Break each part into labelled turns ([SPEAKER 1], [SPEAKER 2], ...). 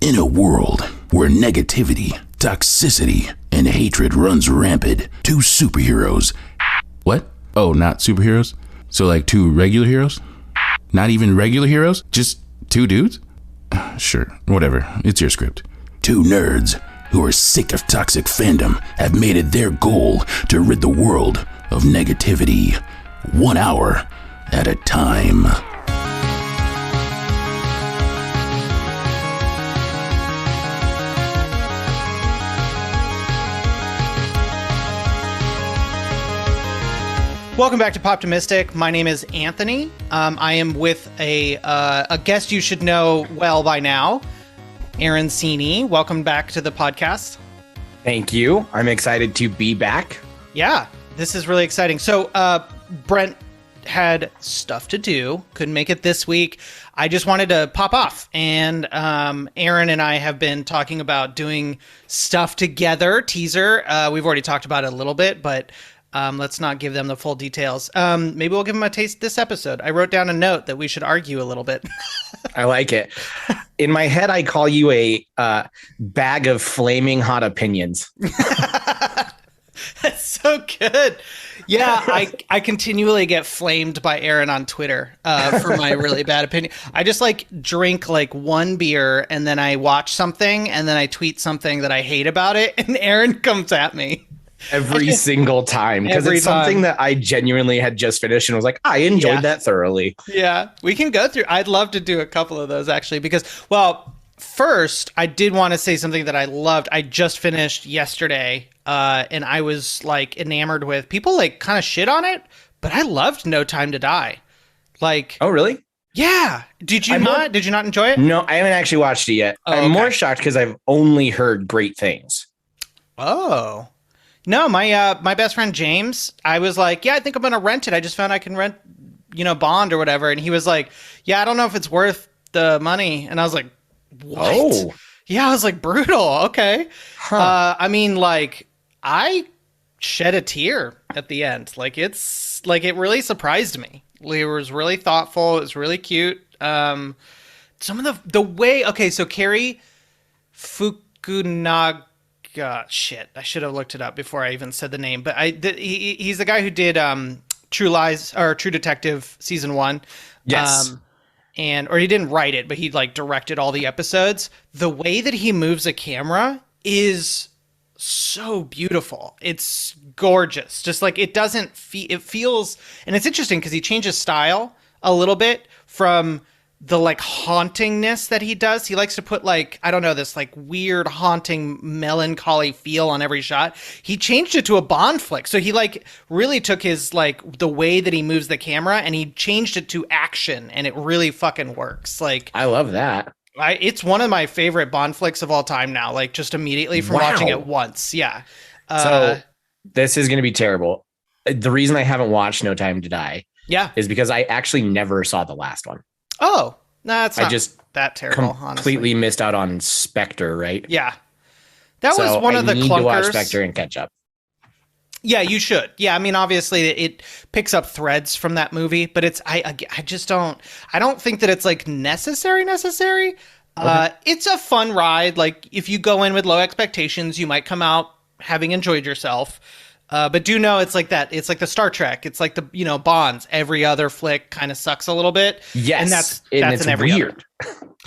[SPEAKER 1] In a world where negativity, toxicity, and hatred runs rampant, two superheroes. What? Oh, not superheroes? So like two regular heroes? Not even regular heroes? Just two dudes? Sure, whatever. It's your script. Two nerds who are sick of toxic fandom have made it their goal to rid the world of negativity, 1 hour at a time.
[SPEAKER 2] Welcome back to Pop-timistic. My name is Anthony. I am with a guest you should know well by now, Aaron Cini. Welcome back to the podcast.
[SPEAKER 3] Thank you. I'm excited to be back.
[SPEAKER 2] Yeah, this is really exciting. So Brent had stuff to do, couldn't make it this week. I just wanted to pop off, and Aaron and I have been talking about doing stuff together. Teaser. We've already talked about it a little bit, but let's not give them the full details. Maybe we'll give them a taste this episode. I wrote down a note that we should argue a little bit.
[SPEAKER 3] I like it. In my head, I call you a bag of flaming hot opinions.
[SPEAKER 2] That's so good. Yeah, I continually get flamed by Aaron on Twitter for my really bad opinion. I just drink one beer and then I watch something and then I tweet something that I hate about it and Aaron comes at me.
[SPEAKER 3] Every single time, because it's something that I genuinely had just finished and was like, I enjoyed that thoroughly.
[SPEAKER 2] Yeah, we can go through. I'd love to do a couple of those actually, because, well, first, I did want to say something that I loved. I just finished yesterday, and I was enamored with. People kind of shit on it, but I loved No Time to Die.
[SPEAKER 3] Oh, really?
[SPEAKER 2] Yeah. Did you not enjoy it?
[SPEAKER 3] No, I haven't actually watched it yet.
[SPEAKER 2] Oh,
[SPEAKER 3] I'm more shocked because I've only heard great things.
[SPEAKER 2] Oh. No, my best friend James, I was like, yeah, I think I'm going to rent it. I just found I can rent, Bond or whatever. And he was like, yeah, I don't know if it's worth the money. And I was like, what? Oh. Yeah, I was like, brutal. Okay. Huh. I shed a tear at the end. It really surprised me. It was really thoughtful. It was really cute. Some of the way, okay, so Cary Fukunaga, shit, I should have looked it up before I even said the name. But he's the guy who did True Lies or True Detective season 1.
[SPEAKER 3] Yes.
[SPEAKER 2] Or he didn't write it, but he directed all the episodes. The way that he moves a camera is so beautiful. It's gorgeous. Just it doesn't it feels, and it's interesting because he changes style a little bit from the hauntingness that he does. He likes to put I don't know, this weird haunting melancholy feel on every shot. He changed it to a Bond flick. So he really took his the way that he moves the camera and he changed it to action, and it really fucking works.
[SPEAKER 3] I love that.
[SPEAKER 2] It's one of my favorite Bond flicks of all time now, just immediately from watching it once. Yeah.
[SPEAKER 3] So this is going to be terrible. The reason I haven't watched No Time to Die is because I actually never saw the last one.
[SPEAKER 2] Oh, no, it's not that terrible,
[SPEAKER 3] completely
[SPEAKER 2] honestly.
[SPEAKER 3] Missed out on Spectre, right?
[SPEAKER 2] Yeah. That was one of the clunkers. I need to watch
[SPEAKER 3] Spectre and catch up.
[SPEAKER 2] Yeah, you should. Yeah, I mean, obviously it picks up threads from that movie, but I don't think that it's necessary. Okay. It's a fun ride. If you go in with low expectations, you might come out having enjoyed yourself. But do know it's that. It's like the Star Trek. It's like the Bonds. Every other flick kind of sucks a little bit.
[SPEAKER 3] Yes,
[SPEAKER 2] and that's
[SPEAKER 3] in every
[SPEAKER 2] weird.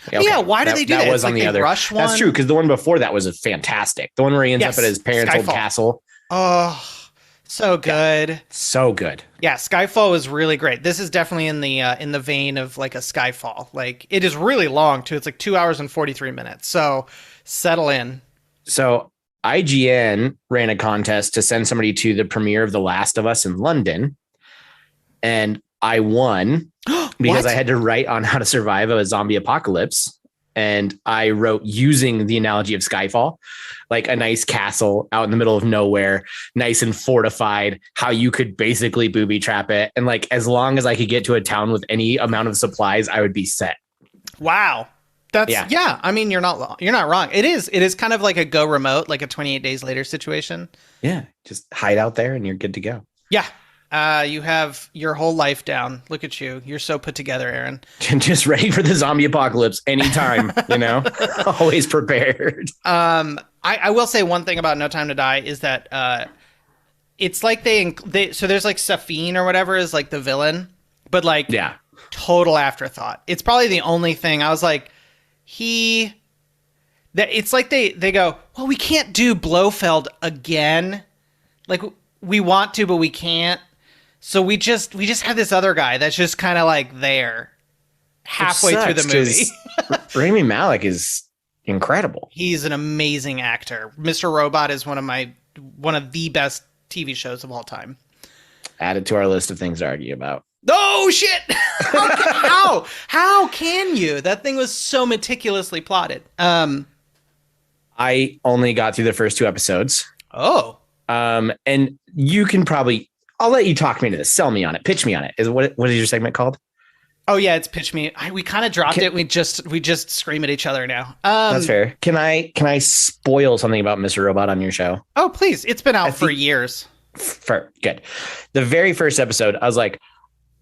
[SPEAKER 3] Okay.
[SPEAKER 2] Yeah, why do they do that?
[SPEAKER 3] That was on the other.
[SPEAKER 2] Rush one?
[SPEAKER 3] That's true, because the one before that was fantastic. The one where he ends up at his parents' old castle.
[SPEAKER 2] Oh, so good.
[SPEAKER 3] Yeah, so good.
[SPEAKER 2] Yeah, Skyfall was really great. This is definitely in the vein of a Skyfall. It is really long too. It's 2 hours and 43 minutes. So settle in.
[SPEAKER 3] So IGN ran a contest to send somebody to the premiere of The Last of Us in London, and I won because I had to write on how to survive a zombie apocalypse. And I wrote using the analogy of Skyfall, a nice castle out in the middle of nowhere, nice and fortified, how you could basically booby trap it. And as long as I could get to a town with any amount of supplies, I would be set.
[SPEAKER 2] Wow. That's yeah. I mean, you're not wrong. It is kind of like a go remote, like a 28 Days Later situation.
[SPEAKER 3] Yeah. Just hide out there and you're good to go.
[SPEAKER 2] Yeah. You have your whole life down. Look at you. You're so put together, Aaron.
[SPEAKER 3] Just ready for the zombie apocalypse anytime, always prepared.
[SPEAKER 2] I will say one thing about No Time to Die is that it's like they so there's like Safine or whatever is like the villain, but like total afterthought. It's probably the only thing I was like, it's like they go, well, we can't do Blofeld again. Like we want to, but we can't. So we just have this other guy that's just kind of like there halfway through the movie.
[SPEAKER 3] Rami Malek is incredible.
[SPEAKER 2] He's an amazing actor. Mr. Robot is one of the best TV shows of all time.
[SPEAKER 3] Added to our list of things to argue about.
[SPEAKER 2] Oh shit! How can you? That thing was so meticulously plotted.
[SPEAKER 3] I only got through the first 2 episodes.
[SPEAKER 2] Oh.
[SPEAKER 3] And you can probably, I'll let you talk me into this. Sell me on it. Pitch me on it. What is your segment called?
[SPEAKER 2] Oh yeah, it's Pitch Me. We kind of dropped it. We just scream at each other now.
[SPEAKER 3] That's fair. Can I spoil something about Mr. Robot on your show?
[SPEAKER 2] Oh please! It's been out for years.
[SPEAKER 3] Good. The very first episode, I was like,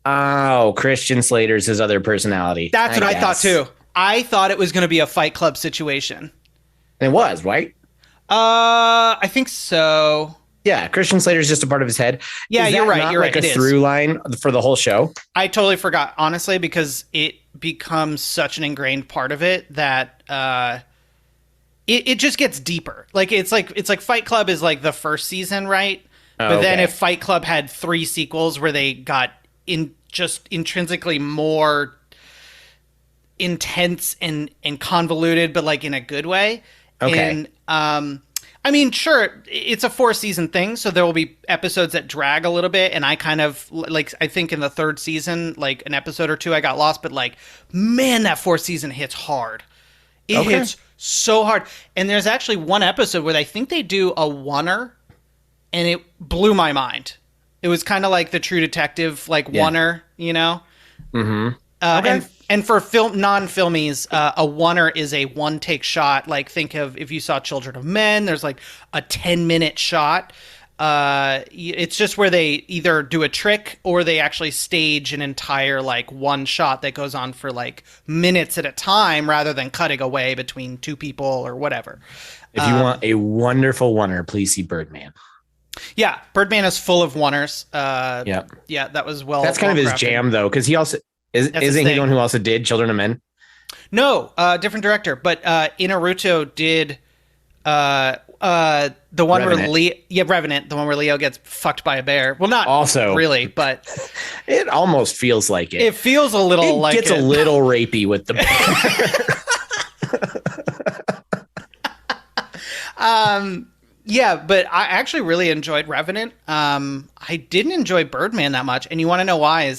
[SPEAKER 3] oh, Christian Slater's his other personality.
[SPEAKER 2] That's what I thought too. I thought it was going to be a Fight Club situation.
[SPEAKER 3] And it was, right?
[SPEAKER 2] I think so.
[SPEAKER 3] Yeah, Christian Slater's just a part of his head.
[SPEAKER 2] Yeah, you're right. You're right.
[SPEAKER 3] Like a through line for the whole show.
[SPEAKER 2] I totally forgot, honestly, because it becomes such an ingrained part of it that it just gets deeper. Like it's like Fight Club is like the first season, right? But then if Fight Club had 3 sequels where they got just intrinsically more intense and convoluted, but like in a good way. Okay. And I mean, sure, it's a 4-season thing, so there will be episodes that drag a little bit, and I kind of, like, I think in the 3rd season, like, an episode or 2 I got lost, but, like, man, that 4th season hits hard. It hits so hard. And there's actually one episode where I think they do a oneer, and it blew my mind. It was kind of like the True Detective, like, oneer, you know? Mm-hmm. And for non-filmies, a oneer is a one-take shot. Like, think of if you saw Children of Men, there's like a 10-minute shot. It's just where they either do a trick or they actually stage an entire like one shot that goes on for like minutes at a time rather than cutting away between 2 people or whatever.
[SPEAKER 3] If you want a wonderful oneer, please see Birdman.
[SPEAKER 2] Yeah, Birdman is full of oneers. Yeah, that was well.
[SPEAKER 3] That's kind of his jam, though, because he also isn't he the one who also did Children of Men?
[SPEAKER 2] No, different director, but Inaruto did the one
[SPEAKER 3] Revenant.
[SPEAKER 2] where Revenant, the one where Leo gets fucked by a bear. Well, not also really, but
[SPEAKER 3] it almost feels like it.
[SPEAKER 2] It feels a little like
[SPEAKER 3] gets a little rapey with the bear.
[SPEAKER 2] Yeah, but I actually really enjoyed Revenant. I didn't enjoy Birdman that much, and you want to know why?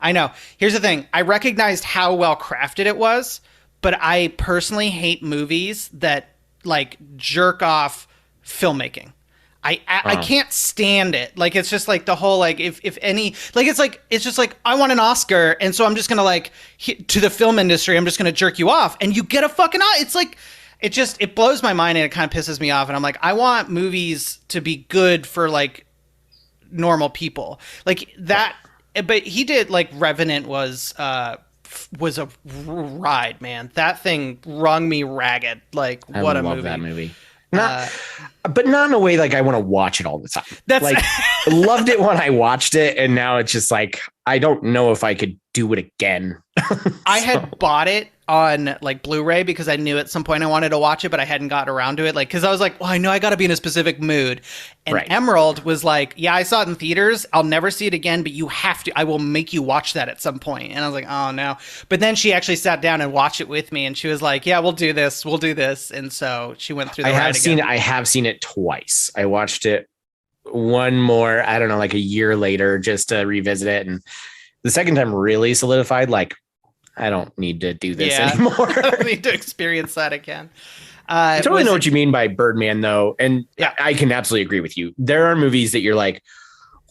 [SPEAKER 2] I know. Here's the thing. I recognized how well crafted it was, but I personally hate movies that like jerk off filmmaking. I can't stand it. Like, it's just like the whole, like, if any, like, it's just like, I want an Oscar. And so I'm just going to like, to the film industry, I'm just going to jerk you off and you get a fucking, it's like, it blows my mind and it kind of pisses me off. And I'm like, I want movies to be good for like normal people like that. But he did like Revenant was a ride, man. That thing wrung me ragged. Like, what a movie. I love
[SPEAKER 3] that movie. But not in a way like I want to watch it all the time. That's like loved it when I watched it, and now it's just like I don't know if I could do it again.
[SPEAKER 2] I had bought it on like Blu-ray because I knew at some point I wanted to watch it, but I hadn't gotten around to it. Like, because I was like, well, I know I got to be in a specific mood. And Emerald was like, yeah, I saw it in theaters. I'll never see it again, but you have to. I will make you watch that at some point. And I was like, oh no. But then she actually sat down and watched it with me, and she was like, yeah, we'll do this. We'll do this. And so she went through the ride again.
[SPEAKER 3] I have seen it twice. I watched it one more, I don't know, like a year later just to revisit it. And the second time really solidified, like, I don't need to do this anymore.
[SPEAKER 2] I don't need to experience that again.
[SPEAKER 3] I totally know what you mean by Birdman, though. And I can absolutely agree with you. There are movies that you're like,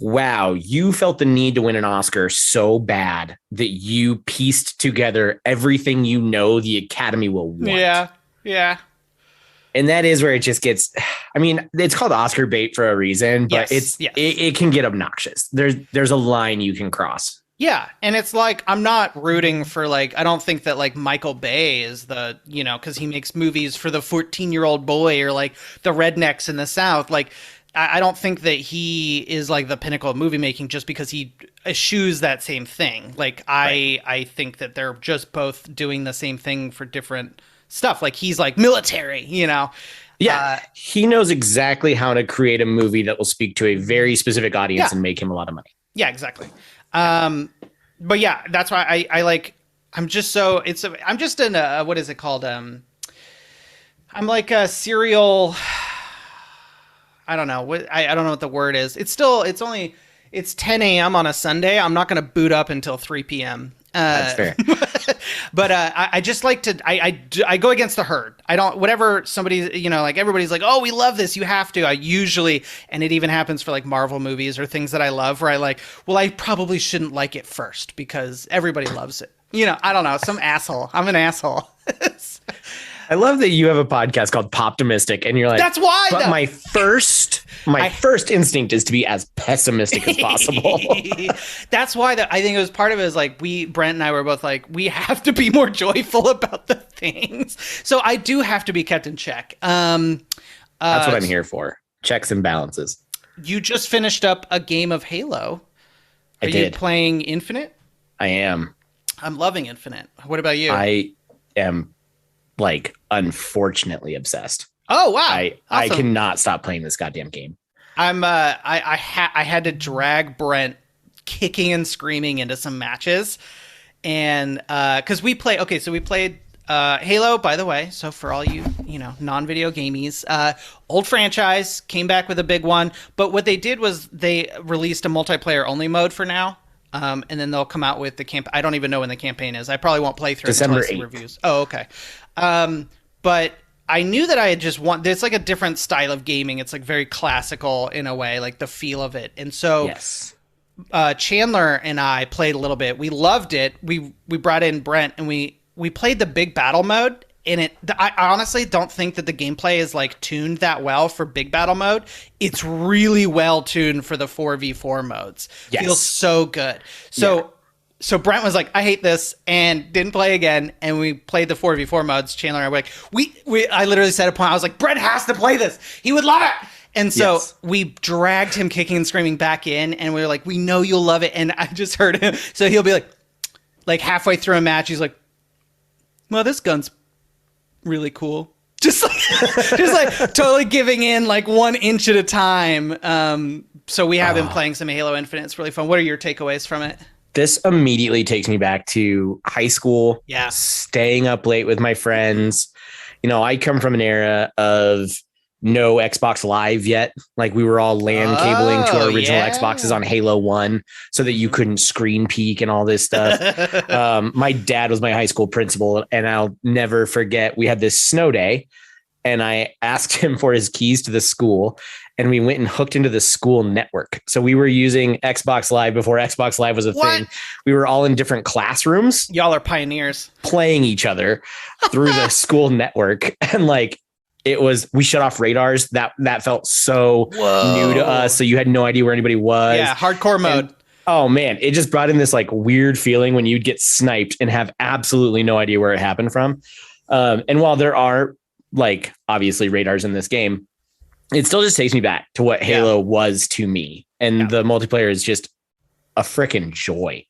[SPEAKER 3] wow, you felt the need to win an Oscar so bad that you pieced together everything you know the Academy will want.
[SPEAKER 2] Yeah. Yeah.
[SPEAKER 3] And that is where it just gets, I mean, it's called Oscar bait for a reason, but it can get obnoxious. There's a line you can cross.
[SPEAKER 2] Yeah, and it's like, I'm not rooting for, like, I don't think that, like, Michael Bay is the, you know, because he makes movies for the 14-year-old boy or, like, the rednecks in the South. Like, I don't think that he is, like, the pinnacle of movie making just because he eschews that same thing. Like, I think that they're just both doing the same thing for different stuff. Like, he's, like, military, you know?
[SPEAKER 3] Yeah, he knows exactly how to create a movie that will speak to a very specific audience and make him a lot of money.
[SPEAKER 2] Yeah, exactly. But yeah, that's why I like, I'm just in a, what is it called? I'm like a serial, I don't know what, I don't know what the word is. It's 10 a.m. on a Sunday. I'm not going to boot up until 3 p.m.
[SPEAKER 3] That's fair.
[SPEAKER 2] But I just like to, I go against the herd. I don't, whatever somebody, you know, like everybody's like, oh, we love this, you have to. I usually, and it even happens for like Marvel movies or things that I love where I like, well, I probably shouldn't like it first because everybody loves it. You know, I don't know, some asshole. I'm an asshole.
[SPEAKER 3] I love that you have a podcast called Pop-timistic, and you're like,
[SPEAKER 2] that's why.
[SPEAKER 3] But my first instinct is to be as pessimistic as possible.
[SPEAKER 2] That's why I think it was part of it is like Brent and I were both like, we have to be more joyful about the things. So I do have to be kept in check.
[SPEAKER 3] That's what I'm here for. Checks and balances.
[SPEAKER 2] You just finished up a game of Halo. Are you playing Infinite?
[SPEAKER 3] I am.
[SPEAKER 2] I'm loving Infinite. What about you?
[SPEAKER 3] I am like unfortunately obsessed.
[SPEAKER 2] Oh wow.
[SPEAKER 3] I cannot stop playing this goddamn game.
[SPEAKER 2] I had to drag Brent kicking and screaming into some matches, and because we played Halo, by the way. So for all you non-video gamies, old franchise, came back with a big one. But what they did was they released a multiplayer only mode for now. And then they'll come out with the camp. I don't even know when the campaign is. I probably won't play through
[SPEAKER 3] December
[SPEAKER 2] until I see reviews. Oh, okay. But I knew that I had just there's like a different style of gaming. It's like very classical in a way, like the feel of it. And so
[SPEAKER 3] yes.
[SPEAKER 2] Chandler and I played a little bit. We loved it. We brought in Brent and we played the big battle mode. And I honestly don't think that the gameplay is like tuned that well for big battle mode. It's really well tuned for the 4v4 modes. Yes. Feels so good. So Brent was like, I hate this, and didn't play again. And we played the 4v4 modes. Chandler and I were like, I literally set a point. I was like, Brent has to play this. He would love it. And so we dragged him kicking and screaming back in, and we were like, we know you'll love it. And I just heard him. So he'll be like halfway through a match, he's like, well, this gun's really cool. Just like totally giving in like 1 inch at a time. So we have been playing some Halo Infinite. It's really fun. What are your takeaways from it?
[SPEAKER 3] This immediately takes me back to high school.
[SPEAKER 2] Yeah.
[SPEAKER 3] Staying up late with my friends. You know, I come from an era of no Xbox Live yet. Like we were all LAN cabling to our original Xboxes on Halo 1 so that you couldn't screen peek and all this stuff. My dad was my high school principal, and I'll never forget, we had this snow day and I asked him for his keys to the school, and we went and hooked into the school network. So we were using Xbox Live before Xbox Live was a thing. We were all in different classrooms.
[SPEAKER 2] Y'all are pioneers.
[SPEAKER 3] Playing each other through the school network. And like, we shut off radars. That felt so new to us. So you had no idea where anybody was.
[SPEAKER 2] Yeah, hardcore mode.
[SPEAKER 3] And, oh man, it just brought in this like weird feeling when you'd get sniped and have absolutely no idea where it happened from. And while there are like obviously radars in this game, it still just takes me back to what Halo was to me. And the multiplayer is just a freaking joy.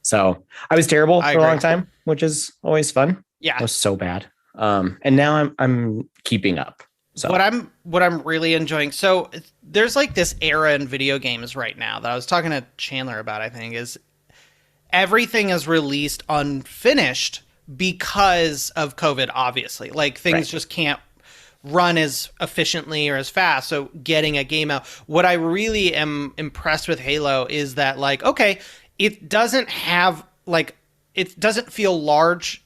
[SPEAKER 3] So I was terrible for a long time, which is always fun.
[SPEAKER 2] Yeah.
[SPEAKER 3] I was so bad. And now I'm keeping up. So
[SPEAKER 2] what I'm really enjoying. So there's like this era in video games right now that I was talking to Chandler about, I think, is everything is released unfinished because of COVID, obviously. Like things just can't run as efficiently or as fast. So getting a game out. What I really am impressed with Halo is that like, okay, it doesn't have like, it doesn't feel large.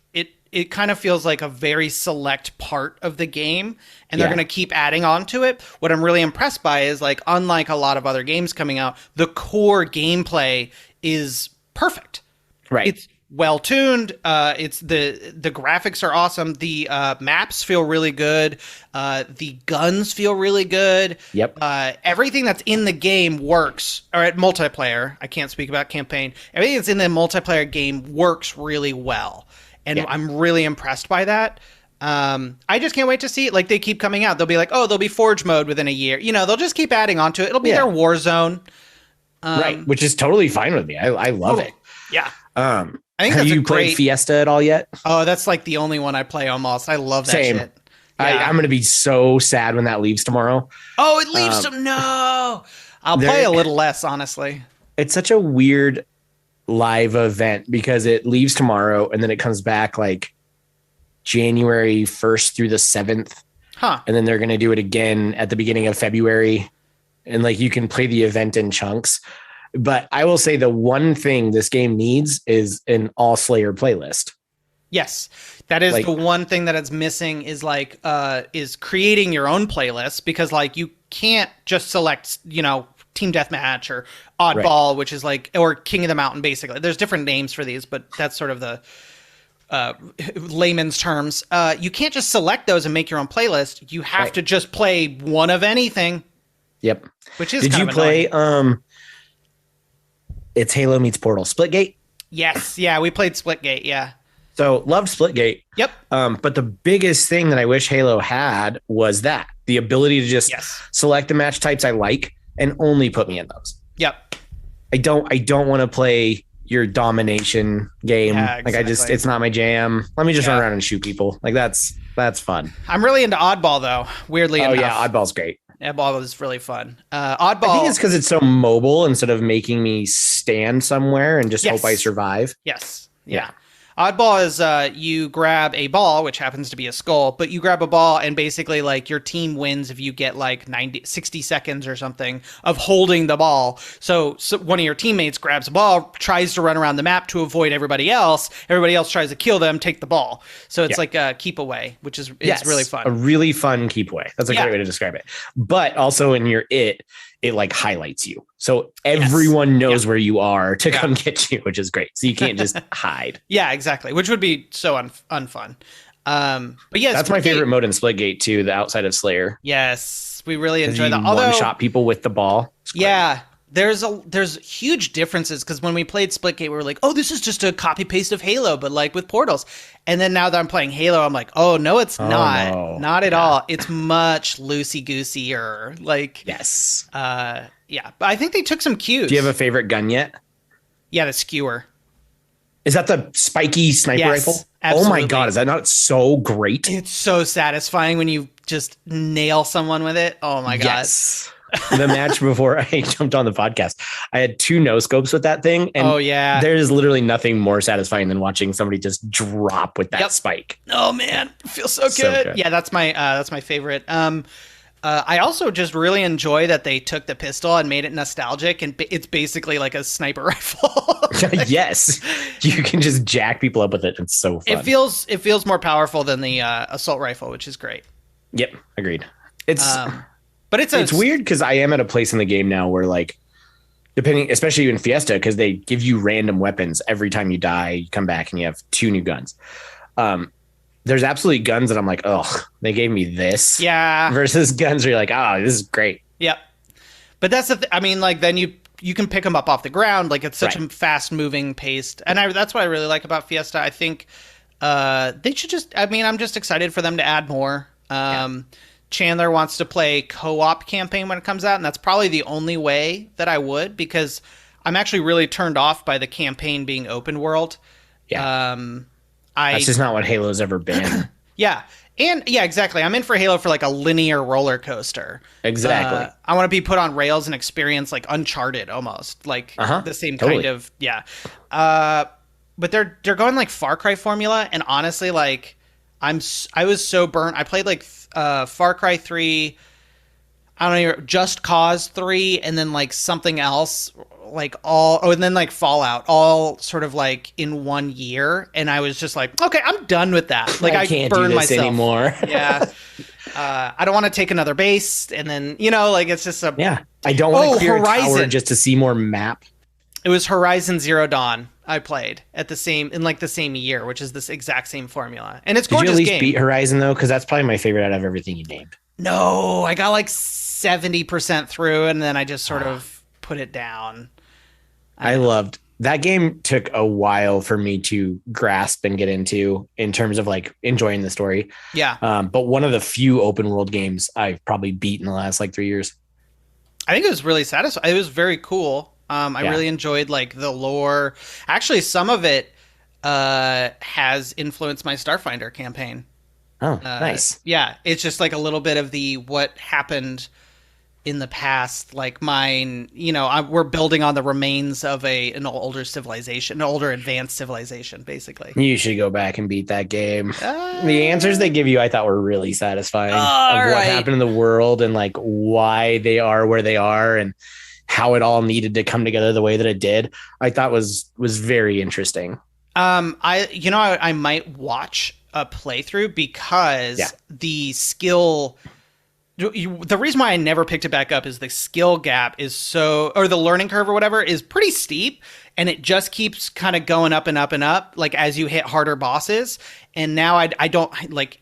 [SPEAKER 2] It kind of feels like a very select part of the game, and they're going to keep adding on to it. What I'm really impressed by is like, unlike a lot of other games coming out, the core gameplay is perfect.
[SPEAKER 3] Right.
[SPEAKER 2] well tuned. It's the graphics are awesome. The maps feel really good. The guns feel really good.
[SPEAKER 3] Yep.
[SPEAKER 2] Everything that's in the game works. Or at multiplayer, I can't speak about campaign. Everything that's in the multiplayer game works really well, and I'm really impressed by that. I just can't wait to see it. Like, they keep coming out. They'll be like, oh, there'll be Forge mode within a year. You know, they'll just keep adding on to it. It'll be their Warzone.
[SPEAKER 3] Right, which is totally fine with me. I love it.
[SPEAKER 2] Yeah.
[SPEAKER 3] I think have you played Fiesta at all yet?
[SPEAKER 2] Oh, that's like the only one I play almost. I love that shit. Yeah.
[SPEAKER 3] I'm going to be so sad when that leaves tomorrow.
[SPEAKER 2] Oh, it leaves no. I'll play a little less, honestly.
[SPEAKER 3] It's such a weird live event because it leaves tomorrow and then it comes back like January 1st through the 7th.
[SPEAKER 2] Huh.
[SPEAKER 3] And then they're going to do it again at the beginning of February. And like you can play the event in chunks. But I will say the one thing this game needs is an all Slayer playlist.
[SPEAKER 2] Yes, that is the one thing that it's missing is like is creating your own playlist, because like you can't just select, you know, Team Deathmatch or Oddball, which is like, or King of the Mountain, basically. There's different names for these, but that's sort of the layman's terms. You can't just select those and make your own playlist. You have to just play one of anything.
[SPEAKER 3] Yep.
[SPEAKER 2] Which is
[SPEAKER 3] Did you play it's Halo meets Portal Splitgate?
[SPEAKER 2] Yes. Yeah, we played Splitgate. Yeah.
[SPEAKER 3] So loved Splitgate.
[SPEAKER 2] Yep.
[SPEAKER 3] But the biggest thing that I wish Halo had was that the ability to just select the match types I like and only put me in those.
[SPEAKER 2] Yep.
[SPEAKER 3] I don't want to play your domination game.
[SPEAKER 2] Yeah, exactly.
[SPEAKER 3] Like it's not my jam. Let me just run around and shoot people. Like that's fun.
[SPEAKER 2] I'm really into Oddball though. Weirdly enough.
[SPEAKER 3] Oh yeah, Oddball's great.
[SPEAKER 2] Oddball is really fun. Oddball.
[SPEAKER 3] I think it's because it's so mobile instead of making me stand somewhere and just hope I survive.
[SPEAKER 2] Yes. Yeah. Oddball is you grab a ball, which happens to be a skull, but you grab a ball and basically like your team wins if you get like 60 seconds or something of holding the ball. So one of your teammates grabs a ball, tries to run around the map to avoid everybody else. Everybody else tries to kill them, take the ball. So it's like a keep away, which is really fun.
[SPEAKER 3] A really fun keep away. That's a great way to describe it. But also in your it like highlights you. So everyone knows where you are to come get you, which is great. So you can't just hide.
[SPEAKER 2] Yeah, exactly. Which would be so unfun. But yes,
[SPEAKER 3] that's my favorite mode in Splitgate too, the outside of Slayer.
[SPEAKER 2] Yes, we really enjoy that.
[SPEAKER 3] Although one-shot people with the ball.
[SPEAKER 2] Yeah. There's huge differences, because when we played Splitgate, we were like, oh, this is just a copy paste of Halo, but like with portals. And then now that I'm playing Halo, I'm like, oh no, it's not. No. Not at all. It's much loosey-goosey-er. Like but I think they took some cues.
[SPEAKER 3] Do you have a favorite gun yet?
[SPEAKER 2] Yeah, the skewer.
[SPEAKER 3] Is that the spiky sniper rifle? Absolutely. Oh my god, is that not so great?
[SPEAKER 2] It's so satisfying when you just nail someone with it. Oh my god.
[SPEAKER 3] Yes. The match before I jumped on the podcast, I had 2 no scopes with that thing. And there's literally nothing more satisfying than watching somebody just drop with that spike.
[SPEAKER 2] Oh man, it feels so good. Yeah, that's my favorite. I also just really enjoy that they took the pistol and made it nostalgic, and it's basically like a sniper rifle.
[SPEAKER 3] Yes, you can just jack people up with it. It's so fun.
[SPEAKER 2] It feels more powerful than the assault rifle, which is great.
[SPEAKER 3] Yep, agreed.
[SPEAKER 2] But it's
[SPEAKER 3] weird because I am at a place in the game now where, like, depending, especially in Fiesta, because they give you random weapons every time you die, you come back and you have 2 new guns. There's absolutely guns that I'm like, oh, they gave me this. Yeah. Versus guns where you're like, oh, this is great.
[SPEAKER 2] Yep. But that's I mean, like, then you can pick them up off the ground. Like, it's such a fast moving pace. And that's what I really like about Fiesta. I think they should I'm just excited for them to add more. Chandler wants to play co-op campaign when it comes out, and that's probably the only way that I would, because I'm actually really turned off by the campaign being open world.
[SPEAKER 3] Yeah. That's just not what Halo's ever been.
[SPEAKER 2] Yeah. And yeah, exactly. I'm in for Halo for like a linear roller coaster.
[SPEAKER 3] Exactly.
[SPEAKER 2] I want to be put on rails and experience like Uncharted almost, like the same kind of, but they're going like Far Cry formula, and honestly, like I was so burnt. I played like Far Cry 3, I don't know, Just Cause 3, and then like something else, and then like Fallout, all sort of like in 1 year, and I was just like, okay, I'm done with that. Like I
[SPEAKER 3] can't
[SPEAKER 2] burned
[SPEAKER 3] do this
[SPEAKER 2] myself
[SPEAKER 3] anymore.
[SPEAKER 2] Yeah. I don't want to take another base, and then like it's just
[SPEAKER 3] I don't want to clear a tower just to see more map.
[SPEAKER 2] It was Horizon Zero Dawn. I played at the same year, which is this exact same formula. And it's
[SPEAKER 3] Did you
[SPEAKER 2] gorgeous
[SPEAKER 3] at least
[SPEAKER 2] game.
[SPEAKER 3] beat Horizon though? Because that's probably my favorite out of everything you named.
[SPEAKER 2] No, I got like 70% through, and then I just sort of put it down.
[SPEAKER 3] I loved that game. Took a while for me to grasp and get into in terms of like enjoying the story.
[SPEAKER 2] Yeah.
[SPEAKER 3] But one of the few open world games I've probably beat in the last like 3 years.
[SPEAKER 2] I think it was really satisfying. It was very cool. I really enjoyed like the lore. Actually, some of it has influenced my Starfinder campaign.
[SPEAKER 3] Oh, nice.
[SPEAKER 2] Yeah, it's just like a little bit of the what happened in the past. Like mine, we're building on the remains of an older civilization, an older advanced civilization, basically.
[SPEAKER 3] You should go back and beat that game. The answers they give you, I thought were really satisfying of what happened in the world and like why they are where they are and how it all needed to come together the way that it did. I thought was very interesting.
[SPEAKER 2] I might watch a playthrough because the skill. The reason why I never picked it back up is the skill gap or the learning curve or whatever is pretty steep, and it just keeps kind of going up and up and up, like as you hit harder bosses. And now I don't like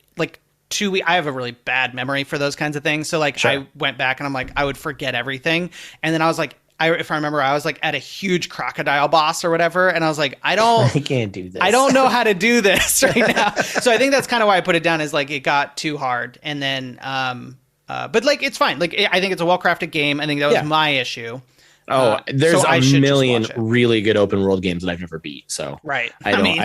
[SPEAKER 2] 2 weeks. I have a really bad memory for those kinds of things. So like I went back and I'm like, I would forget everything. And then I was like, if I remember, I was like at a huge crocodile boss or whatever. And I was like, I
[SPEAKER 3] can't do this.
[SPEAKER 2] I don't know how to do this right now. So I think that's kind of why I put it down, is like, it got too hard. And then, but like, it's fine. Like, I think it's a well-crafted game. I think that was my issue.
[SPEAKER 3] There's a million really good open world games that I've never beat. So I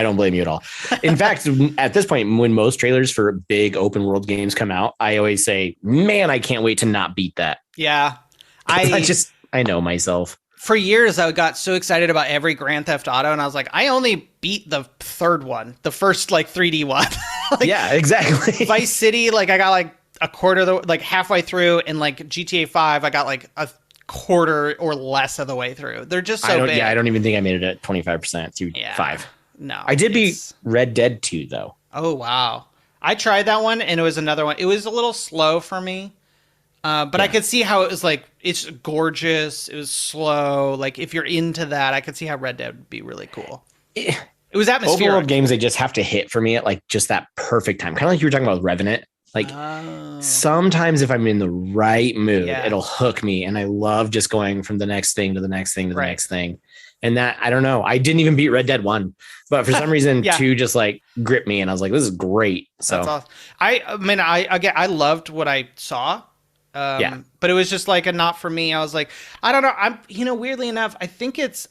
[SPEAKER 3] don't blame you at all. In fact, at this point, when most trailers for big open world games come out, I always say, man, I can't wait to not beat that.
[SPEAKER 2] Yeah.
[SPEAKER 3] I know myself.
[SPEAKER 2] For years, I got so excited about every Grand Theft Auto, and I was like, I only beat the third one, the first like 3D one.
[SPEAKER 3] Yeah, exactly.
[SPEAKER 2] Vice City, like I got like a quarter, like halfway through, and like GTA 5, I got like a quarter or less of the way through. They're just so big.
[SPEAKER 3] Yeah, I don't even think I made it at 25% through 5.
[SPEAKER 2] No,
[SPEAKER 3] I did beat Red Dead 2 though.
[SPEAKER 2] Oh wow, I tried that one, and it was another one. It was a little slow for me, but I could see how it was like, it's gorgeous. It was slow. Like if you're into that, I could see how Red Dead would be really cool. It was atmospheric.
[SPEAKER 3] Open world games, they just have to hit for me at like just that perfect time. Kind of like you were talking about with Revenant. Like sometimes if I'm in the right mood, it'll hook me. And I love just going from the next thing to the next thing to the next thing. And that, I don't know. I didn't even beat Red Dead 1, but for some reason 2 just like gripped me. And I was like, this is great. So
[SPEAKER 2] that's awesome. I loved what I saw. But it was just like a not for me. I was like, I don't know. Weirdly enough, I think it's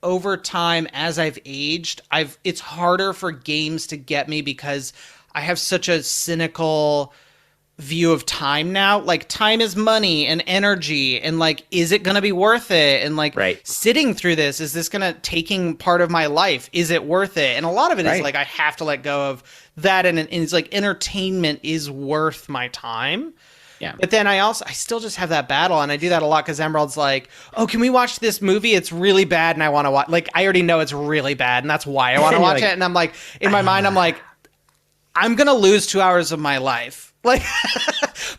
[SPEAKER 2] over time as I've aged, it's harder for games to get me because I have such a cynical view of time now. Like time is money and energy, and like, is it going to be worth it? And like sitting through this, is this going to taking part of my life? Is it worth it? And a lot of it is like, I have to let go of that. And it's like entertainment is worth my time. Yeah. But then I still just have that battle, and I do that a lot because Emerald's like, oh, can we watch this movie? It's really bad, and I want to watch. Like, I already know it's really bad, and that's why I want to watch it. And I'm like, in my mind, I'm like, I'm gonna lose 2 hours of my life. Like,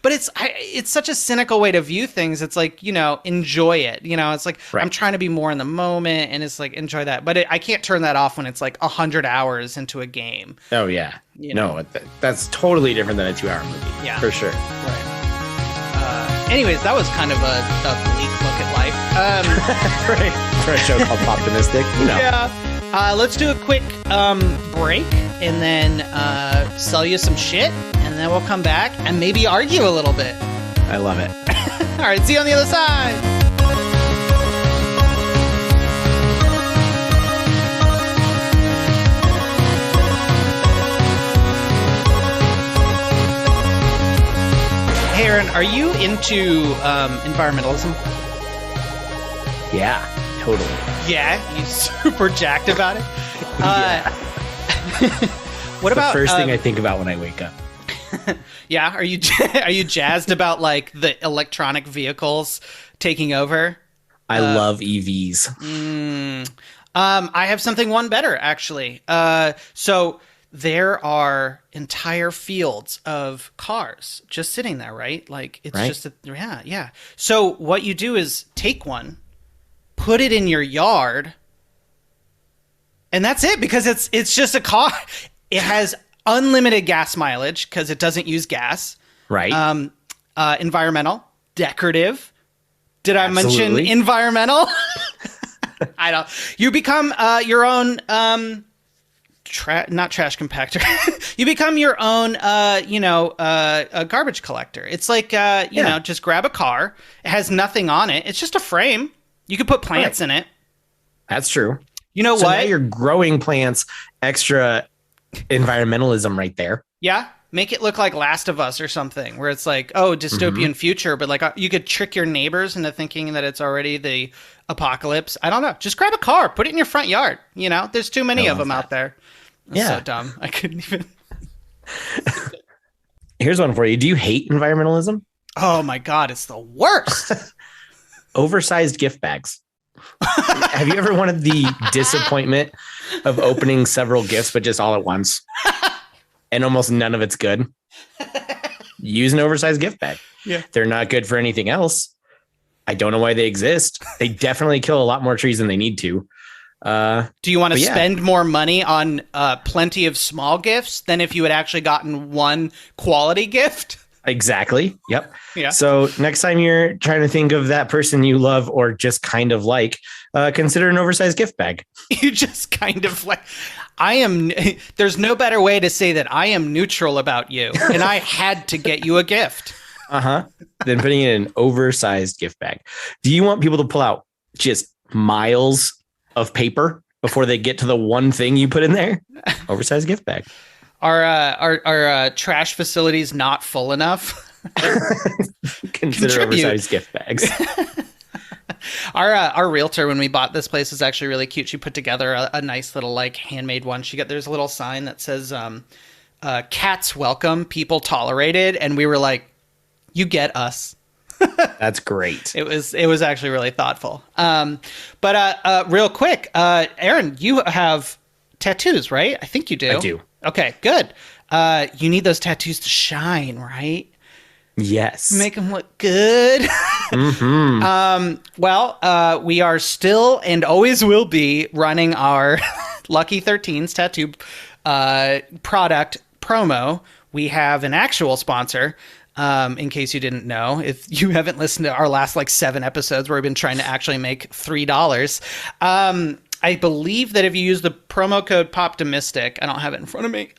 [SPEAKER 2] but it's such a cynical way to view things. It's like, enjoy it. It's like I'm trying to be more in the moment, and it's like enjoy that. But I can't turn that off when it's like 100 hours into a game.
[SPEAKER 3] Oh yeah, no, that's totally different than a 2 hour movie. Yeah, for sure.
[SPEAKER 2] Right. Anyways, that was kind of a bleak look at life.
[SPEAKER 3] Right. For a show called Pop-timistic.
[SPEAKER 2] Yeah. Let's do a quick break and then sell you some shit, and then we'll come back and maybe argue a little bit.
[SPEAKER 3] I love it.
[SPEAKER 2] All right, see you on the other side. Hey, Aaron, are you into environmentalism?
[SPEAKER 3] Yeah, totally.
[SPEAKER 2] Yeah, you super jacked about it. What about
[SPEAKER 3] the first thing I think about when I wake up?
[SPEAKER 2] Yeah, are you jazzed about like the electronic vehicles taking over?
[SPEAKER 3] I love EVs.
[SPEAKER 2] I have something one better actually. So there are entire fields of cars just sitting there, right? Like it's just yeah. So what you do is take one, put it in your yard, And that's it, because it's just a car. It has unlimited gas mileage because it doesn't use gas.
[SPEAKER 3] Right.
[SPEAKER 2] Environmental, decorative. Did I mention
[SPEAKER 3] Absolutely.
[SPEAKER 2] environmental? I don't. You become your own not trash compactor. You become your own a garbage collector. It's like you know, just grab a car. It has nothing on it. It's just a frame. You could put plants in it.
[SPEAKER 3] That's true.
[SPEAKER 2] You know
[SPEAKER 3] So
[SPEAKER 2] what?
[SPEAKER 3] now you're growing plants, extra environmentalism right there.
[SPEAKER 2] Yeah. Make it look like Last of Us or something, where it's like, oh, dystopian future, but like you could trick your neighbors into thinking that it's already the apocalypse. I don't know. Just grab a car, put it in your front yard. You know, there's too many of them out there. That's so dumb. I couldn't even.
[SPEAKER 3] Here's one for you. Do you hate environmentalism?
[SPEAKER 2] Oh my God, it's the worst.
[SPEAKER 3] Oversized gift bags. Have you ever wanted the disappointment of opening several gifts, but just all at once? And almost none of it's good. Use an oversized gift bag.
[SPEAKER 2] Yeah.
[SPEAKER 3] They're not good for anything else. I don't know why they exist. They definitely kill a lot more trees than they need to.
[SPEAKER 2] Do you want to spend more money on plenty of small gifts than if you had actually gotten one quality gift?
[SPEAKER 3] Exactly. Yep.
[SPEAKER 2] Yeah.
[SPEAKER 3] So next time you're trying to think of that person you love or just kind of like, consider an oversized gift bag.
[SPEAKER 2] You just kind of like, there's no better way to say that I am neutral about you, and I had to get you a gift.
[SPEAKER 3] Then putting it in an oversized gift bag. Do you want people to pull out just miles of paper before they get to the one thing you put in there? Oversized gift bag.
[SPEAKER 2] Are trash facilities not full enough?
[SPEAKER 3] Consider oversized gift bags.
[SPEAKER 2] Our realtor, when we bought this place, is actually really cute. She put together a nice little like handmade one. There's a little sign that says cats welcome, people tolerated, and we were like, you get us.
[SPEAKER 3] That's great.
[SPEAKER 2] It was actually really thoughtful. But real quick, Aaron, you have tattoos, right? I think you do.
[SPEAKER 3] I do.
[SPEAKER 2] Okay, good. You need those tattoos to shine, right?
[SPEAKER 3] Yes.
[SPEAKER 2] Make them look good. Well, we are still and always will be running our Lucky 13's tattoo product promo. We have an actual sponsor. In case you didn't know, if you haven't listened to our last like 7 episodes where we've been trying to actually make $3, I believe that if you use the promo code Pop-timistic, I don't have it in front of me,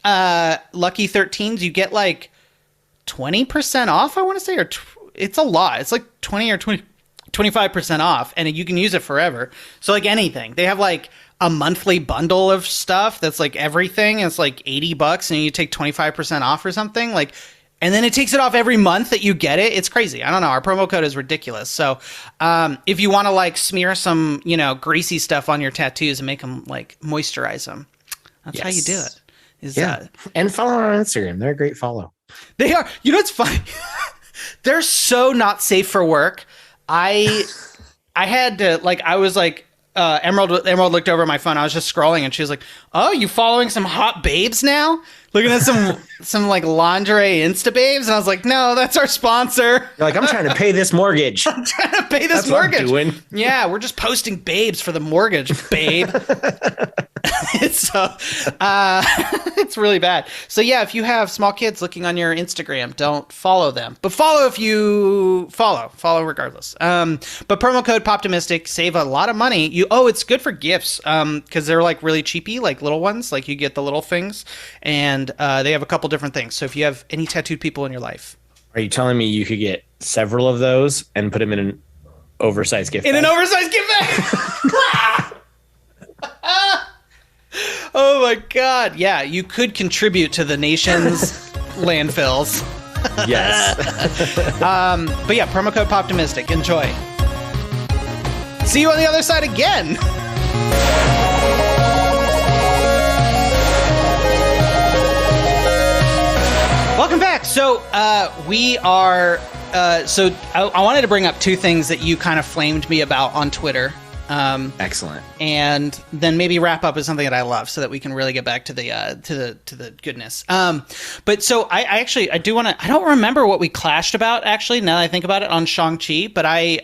[SPEAKER 2] Lucky 13s, you get like 20% off, I want to say, or it's a lot. It's like 20 or 25% off, and you can use it forever. So like anything, they have like a monthly bundle of stuff that's like everything. It's like $80 and you take 25% off or something, like. And then it takes it off every month that you get it. It's crazy. I don't know. Our promo code is ridiculous. So if you want to like smear some, greasy stuff on your tattoos and make them like moisturize them, that's how you do it.
[SPEAKER 3] And follow on Instagram. They're a great follow.
[SPEAKER 2] They are. You know, it's funny. They're so not safe for work. I had to I was like, Emerald looked over at my phone. I was just scrolling and she was like, oh, you following some hot babes now? Looking at some like lingerie Insta babes, and I was like, no, that's our sponsor.
[SPEAKER 3] You're like, I'm trying to pay this mortage.
[SPEAKER 2] I'm trying to pay this
[SPEAKER 3] That's
[SPEAKER 2] mortgage.
[SPEAKER 3] what I'm doing.
[SPEAKER 2] Yeah, we're just posting babes for the mortgage, babe. It's really bad. So yeah, if you have small kids looking on your Instagram, don't follow them. But follow if you follow regardless. But promo code Pop-timistic, save a lot of money. It's good for gifts because they're like really cheapy, like little ones. Like you get the little things, and they have a couple different things. So if you have any tattooed people in your life.
[SPEAKER 3] Are you telling me you could get several of those and put them in an oversized gift bag?
[SPEAKER 2] In an oversized gift bag! Oh my God. Yeah, you could contribute to the nation's landfills.
[SPEAKER 3] Yes.
[SPEAKER 2] But yeah, promo code Pop-timistic. Enjoy. See you on the other side again. Welcome back. So we are. So I wanted to bring up 2 things that you kind of flamed me about on Twitter.
[SPEAKER 3] Excellent.
[SPEAKER 2] And then maybe wrap up with something that I love, so that we can really get back to the goodness. But so I do want to. I don't remember what we clashed about actually. Now that I think about it, on Shang-Chi, but I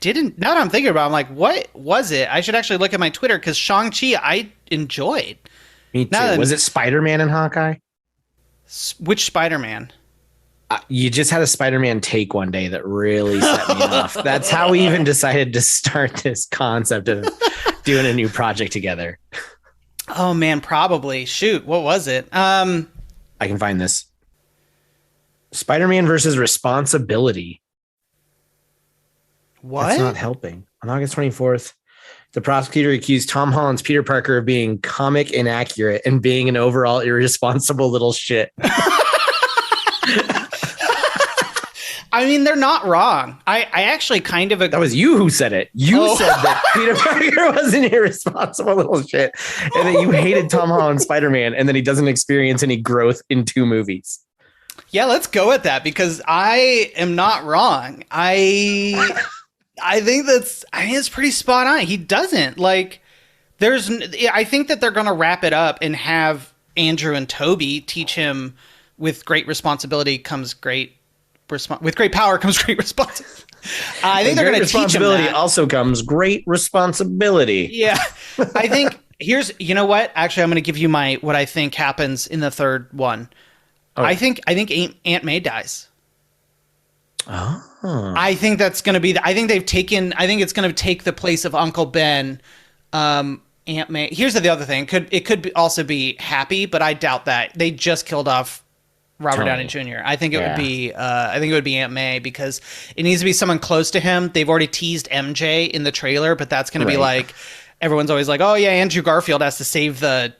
[SPEAKER 2] didn't. Now that I'm thinking about it, I'm like, what was it? I should actually look at my Twitter, because Shang-Chi, I enjoyed.
[SPEAKER 3] Me too. Was it Spider-Man and Hawkeye?
[SPEAKER 2] Which Spider-Man?
[SPEAKER 3] You just had a Spider-Man take one day that really set me off. That's how we even decided to start this concept of doing a new project together.
[SPEAKER 2] Oh man, probably. Shoot, what was it?
[SPEAKER 3] I can find this. Spider-Man versus Responsibility.
[SPEAKER 2] What?
[SPEAKER 3] That's not helping. On August 24th, the prosecutor accused Tom Holland's Peter Parker of being comic inaccurate and being an overall irresponsible little shit.
[SPEAKER 2] I mean, they're not wrong. I actually kind of...
[SPEAKER 3] That was you who said it. You said that Peter Parker was an irresponsible little shit and that you hated Tom Holland's Spider-Man and that he doesn't experience any growth in 2 movies.
[SPEAKER 2] Yeah, let's go with that because I am not wrong. I think it's pretty spot on. He doesn't. Like, I think that they're going to wrap it up and have Andrew and Toby teach him with great responsibility comes great... with great power comes great responsibility. I think they're going to teach him that. Also comes great responsibility. Yeah, I think you know what? Actually, I'm going to give you what I think happens in the third one. Okay. I think Aunt May dies. Oh, I think that's going to be. I think it's going to take the place of Uncle Ben. Aunt May. Here's the other thing. It could also be Happy, but I doubt that. They just killed off Robert Downey Jr. I think it would be Aunt May because it needs to be someone close to him. They've already teased MJ in the trailer, but that's going to be like everyone's always like, oh yeah, Andrew Garfield has to save the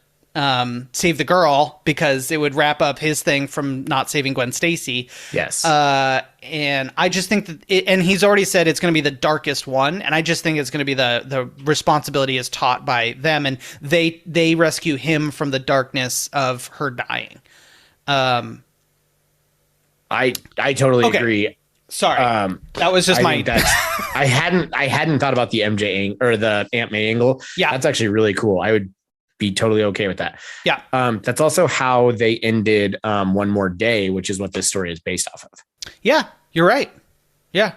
[SPEAKER 2] girl because it would wrap up his thing from not saving Gwen Stacy. Yes. And I just think that and he's already said it's going to be the darkest one, and I just think it's going to be the responsibility is taught by them, and they rescue him from the darkness of her dying. I totally agree. Sorry, that was just I hadn't thought about the MJ or the Aunt May angle. Yeah, that's actually really cool. I would be totally okay with that. Yeah, that's also how they ended One More Day, which is what this story is based off of. Yeah, you're right. Yeah,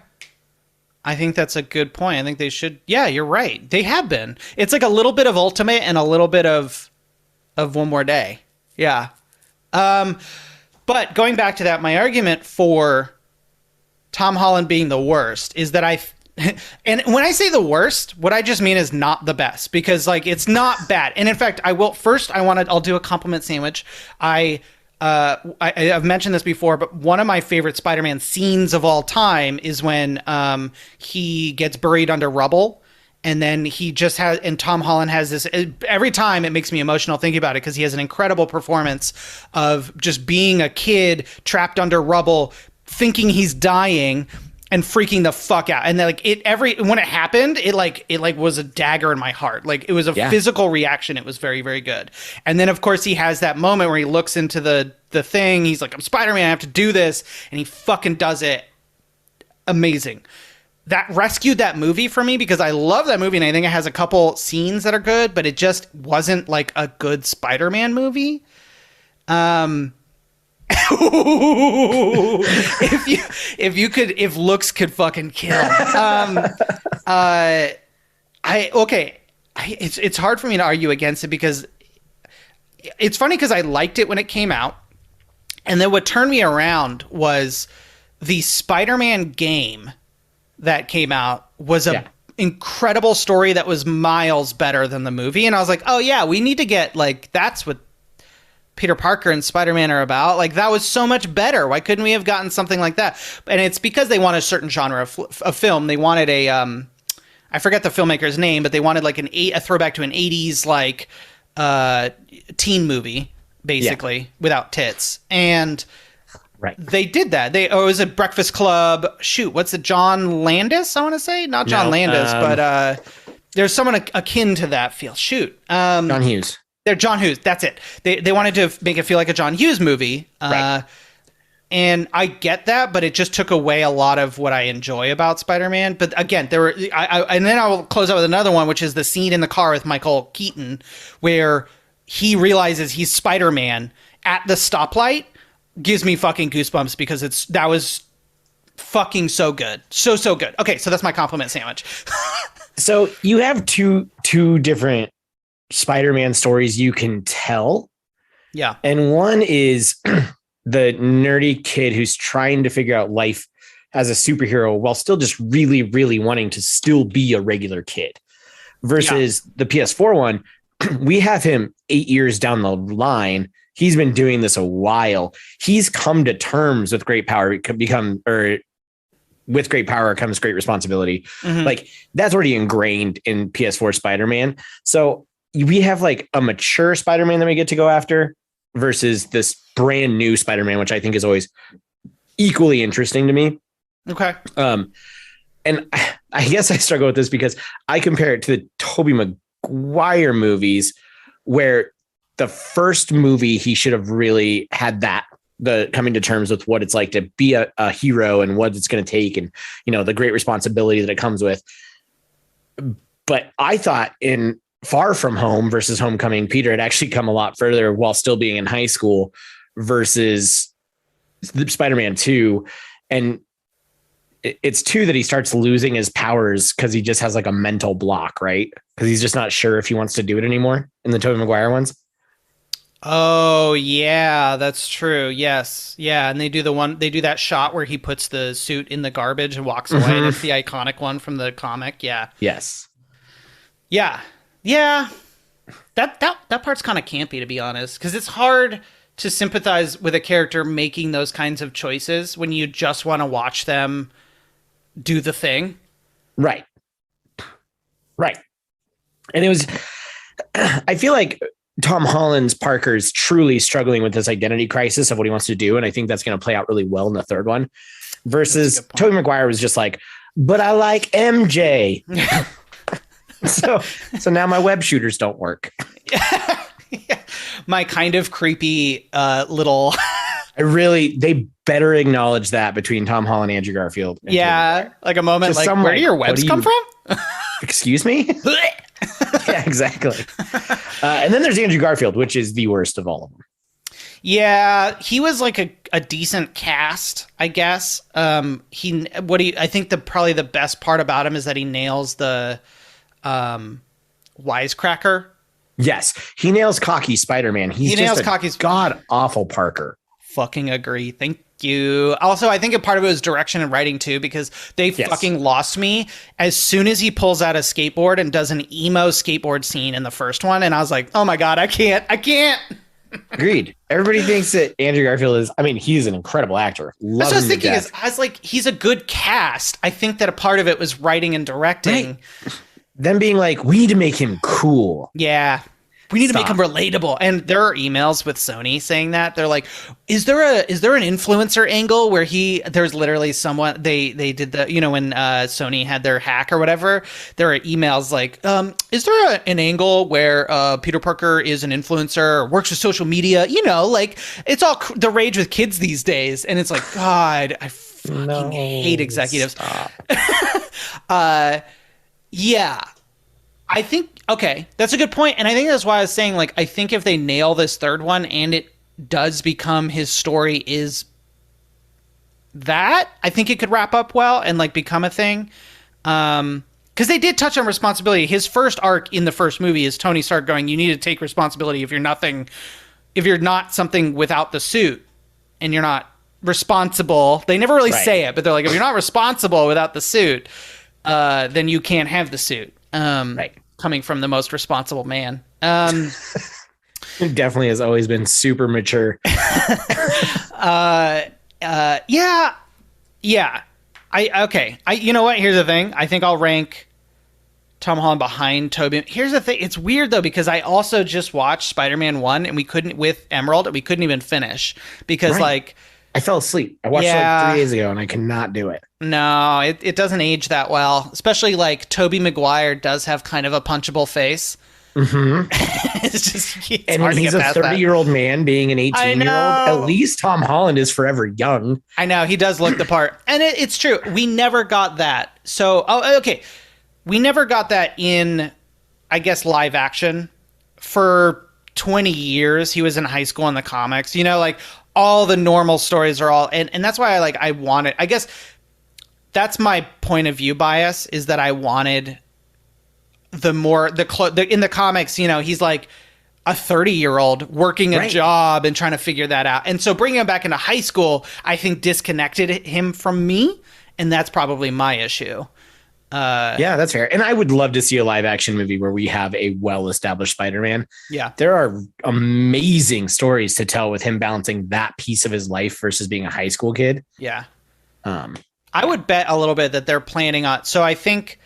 [SPEAKER 2] I think that's a good point. I think they should. Yeah, you're right. They have been. It's like a little bit of Ultimate and a little bit of One More Day. Yeah. But going back to that, my argument for Tom Holland being the worst is that and when I say the worst, what I just mean is not the best because like it's not bad. And in fact, I'll do a compliment sandwich. I've mentioned this before, but one of my favorite Spider-Man scenes of all time is when he gets buried under rubble. And then and Tom Holland has this, every time it makes me emotional thinking about it because he has an incredible performance of just being a kid trapped under rubble, thinking he's dying and freaking the fuck out. And then when it happened, it was a dagger in my heart. Like it was a physical reaction. It was very, very good. And then of course he has that moment where he looks into the thing. He's like, I'm Spider-Man. I have to do this. And he fucking does it. Amazing. That rescued that movie for me because I love that movie and I think it has a couple scenes that are good, but it just wasn't like a good Spider-Man movie. If looks could fucking kill. It's hard for me to argue against it because it's funny because I liked it when it came out. And then what turned me around was the Spider-Man game that came out was a incredible story that was miles better than the movie. And I was like, oh yeah, we need to get that's what Peter Parker and Spider-Man are about. Like that was so much better. Why couldn't we have gotten something like that? And it's because they wanted a certain genre of film. They wanted I forget the filmmaker's name, but they wanted like a throwback to an 80s teen movie basically without tits. And they did that. It was a Breakfast Club. Shoot, what's it? John Landis, I want to say? Not John Landis, but there's someone akin to that feel. Shoot. John Hughes. They're John Hughes. That's it. They wanted to make it feel like a John Hughes movie. And I get that, but it just took away a lot of what I enjoy about Spider-Man. But again, and then I will close out with another one, which is the scene in the car with Michael Keaton, where he realizes he's Spider-Man at the stoplight. Gives me fucking goosebumps because that was fucking so good. So good. Okay, so that's my compliment sandwich. So you have two different
[SPEAKER 3] Spider-Man stories you can tell.
[SPEAKER 2] Yeah.
[SPEAKER 3] And one is the nerdy kid who's trying to figure out life as a superhero while still just really, really wanting to still be a regular kid. Versus the PS4 one, we have him 8 years down the line. He's been doing this a while. He's come to terms with great power with great power comes great responsibility.
[SPEAKER 2] Mhm.
[SPEAKER 3] Like that's already ingrained in PS4 Spider-Man. So we have like a mature Spider-Man that we get to go after versus this brand new Spider-Man, which I think is always equally interesting to me.
[SPEAKER 2] Okay.
[SPEAKER 3] And I guess I struggle with this because I compare it to the Tobey Maguire movies, where the first movie he should have really had the coming to terms with what it's like to be a hero and what it's going to take, and the great responsibility that it comes with. But I thought in Far From Home versus Homecoming, Peter had actually come a lot further while still being in high school versus Spider-Man 2, and it's 2 that he starts losing his powers because he just has like a mental block, right? Because he's just not sure if he wants to do it anymore in the Tobey Maguire ones.
[SPEAKER 2] Oh yeah, that's true. Yes. Yeah. And they do that shot where he puts the suit in the garbage and walks away. And it's the iconic one from the comic. Yeah.
[SPEAKER 3] Yes.
[SPEAKER 2] Yeah. Yeah. That part's kind of campy, to be honest, because it's hard to sympathize with a character making those kinds of choices when you just want to watch them do the thing.
[SPEAKER 3] Right. And it was, I feel like Tom Holland's Parker's truly struggling with this identity crisis of what he wants to do. And I think that's going to play out really well in the third one versus Tobey Maguire was just like, but I like MJ. So now my web shooters don't work.
[SPEAKER 2] Yeah. My kind of creepy little
[SPEAKER 3] they better acknowledge that between Tom Holland and Andrew Garfield. And
[SPEAKER 2] yeah, like a moment
[SPEAKER 3] just
[SPEAKER 2] like, where do your webs come from?
[SPEAKER 3] Excuse me? Yeah, exactly. And then there's Andrew Garfield, which is the worst of all of them.
[SPEAKER 2] Yeah, he was like a decent cast, I guess. I think probably the best part about him is that he nails the wisecracker.
[SPEAKER 3] Yes, he nails cocky Spider-Man. He nails cocky god awful Parker.
[SPEAKER 2] Fucking agree. Thank you. Also, I think a part of it was direction and writing too, because they fucking lost me as soon as he pulls out a skateboard and does an emo skateboard scene in the first one, and I was like, oh my god, I can't.
[SPEAKER 3] Agreed. Everybody thinks that Andrew Garfield is. I mean, he's an incredible actor.
[SPEAKER 2] That's what I was thinking. He's a good cast. I think that a part of it was writing and directing.
[SPEAKER 3] Right. Them being like, we need to make him cool.
[SPEAKER 2] Yeah. We need to make him relatable. And there are emails with Sony saying that. They're like, is there an influencer angle where there's literally someone they did the, when Sony had their hack or whatever, there are emails like, is there an angle where Peter Parker is an influencer or works with social media? Like it's all the rage with kids these days. And it's like, God, I fucking hate executives. Yeah. I think, okay, that's a good point. And I think that's why I was saying, like, I think if they nail this third one and it does become his story is that, I think it could wrap up well and, like, become a thing. Because they did touch on responsibility. His first arc in the first movie is Tony Stark going, you need to take responsibility if you're not something without the suit and you're not responsible. They never really say it, but they're like, if you're not responsible without the suit, then you can't have the suit. Coming from the most responsible man.
[SPEAKER 3] He definitely has always been super mature.
[SPEAKER 2] Yeah. Okay. You know what? Here's the thing. I think I'll rank Tom Holland behind Tobey. Here's the thing. It's weird though, because I also just watched Spider-Man 1 and we couldn't even finish because
[SPEAKER 3] I fell asleep. I watched it like 3 days ago and I cannot do it.
[SPEAKER 2] No, it doesn't age that well. Especially like Tobey Maguire does have kind of a punchable face.
[SPEAKER 3] Mm-hmm.
[SPEAKER 2] And when
[SPEAKER 3] he's a 30-year-old man being an 18-year-old, at least Tom Holland is forever young.
[SPEAKER 2] I know, he does look the part. And it's true. We never got that. So, okay. We never got that in, I guess, live action. For 20 years, he was in high school in the comics. Like all the normal stories are all, and that's why I wanted, I guess that's my point of view bias, is that I wanted the more in the comics, you know, he's like a 30-year-old working a job and trying to figure that out. And so bringing him back into high school, I think disconnected him from me. And that's probably my issue.
[SPEAKER 3] Yeah, that's fair. And I would love to see a live action movie where we have a well-established Spider-Man.
[SPEAKER 2] Yeah.
[SPEAKER 3] There are amazing stories to tell with him balancing that piece of his life versus being a high school kid.
[SPEAKER 2] Yeah. I would bet a little bit that they're planning on. So I think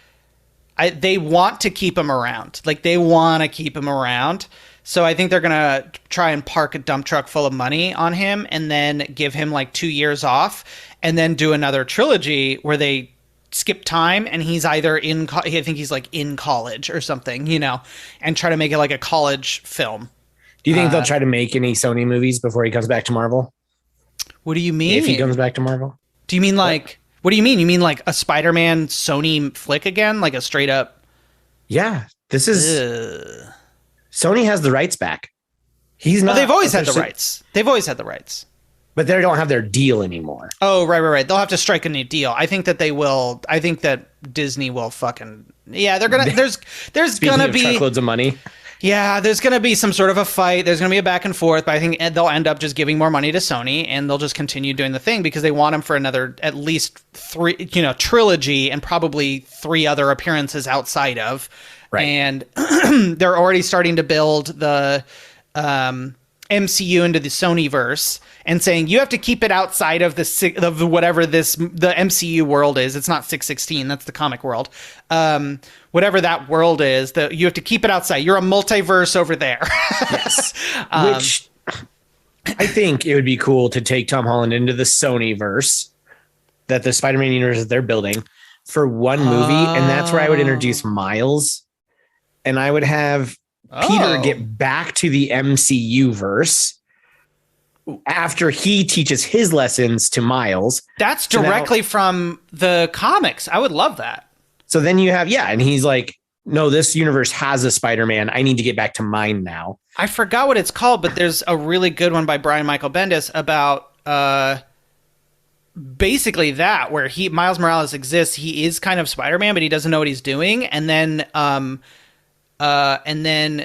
[SPEAKER 2] they want to keep him around. Like they want to keep him around. So I think they're going to try and park a dump truck full of money on him and then give him like 2 years off and then do another trilogy where they skip time and he's either I think he's like in college or something, you know, and try to make it like a college film.
[SPEAKER 3] Do you think they'll try to make any Sony movies before he comes back to Marvel?
[SPEAKER 2] What do you mean?
[SPEAKER 3] If he comes back to Marvel?
[SPEAKER 2] Do you mean like, what do you mean? You mean like a Spider-Man Sony flick again? Like a straight up?
[SPEAKER 3] Yeah, this is... Sony has the rights back. He's not.
[SPEAKER 2] Well, they've always had the rights. They've always had the rights.
[SPEAKER 3] But they don't have their deal anymore.
[SPEAKER 2] Oh, right. They'll have to strike a new deal. I think that they will. I think that Disney will fucking... Yeah, they're going to... There's going to be...
[SPEAKER 3] truckloads of money.
[SPEAKER 2] Yeah, there's going to be some sort of a fight. There's going to be a back and forth, but I think they'll end up just giving more money to Sony and they'll just continue doing the thing because they want him for another at least 3, trilogy and probably 3 other appearances outside of. Right. And they're already starting to build the MCU into the Sonyverse and saying you have to keep it outside of the whatever the MCU world is. It's not 616. That's the comic world. Whatever that world is, that you have to keep it outside. You're a multiverse over there.
[SPEAKER 3] Yes. Which I think it would be cool to take Tom Holland into the Sonyverse, that the Spider-Man universe that they're building, for one movie. And that's where I would introduce Miles. And I would have Peter get back to the MCU verse after he teaches his lessons to Miles.
[SPEAKER 2] That's directly from the comics. I would love that.
[SPEAKER 3] So then you have, and he's like, no, this universe has a Spider-Man. I need to get back to mine now.
[SPEAKER 2] I forgot what it's called, but there's a really good one by Brian Michael Bendis about basically that, where Miles Morales exists. He is kind of Spider-Man, but he doesn't know what he's doing. And then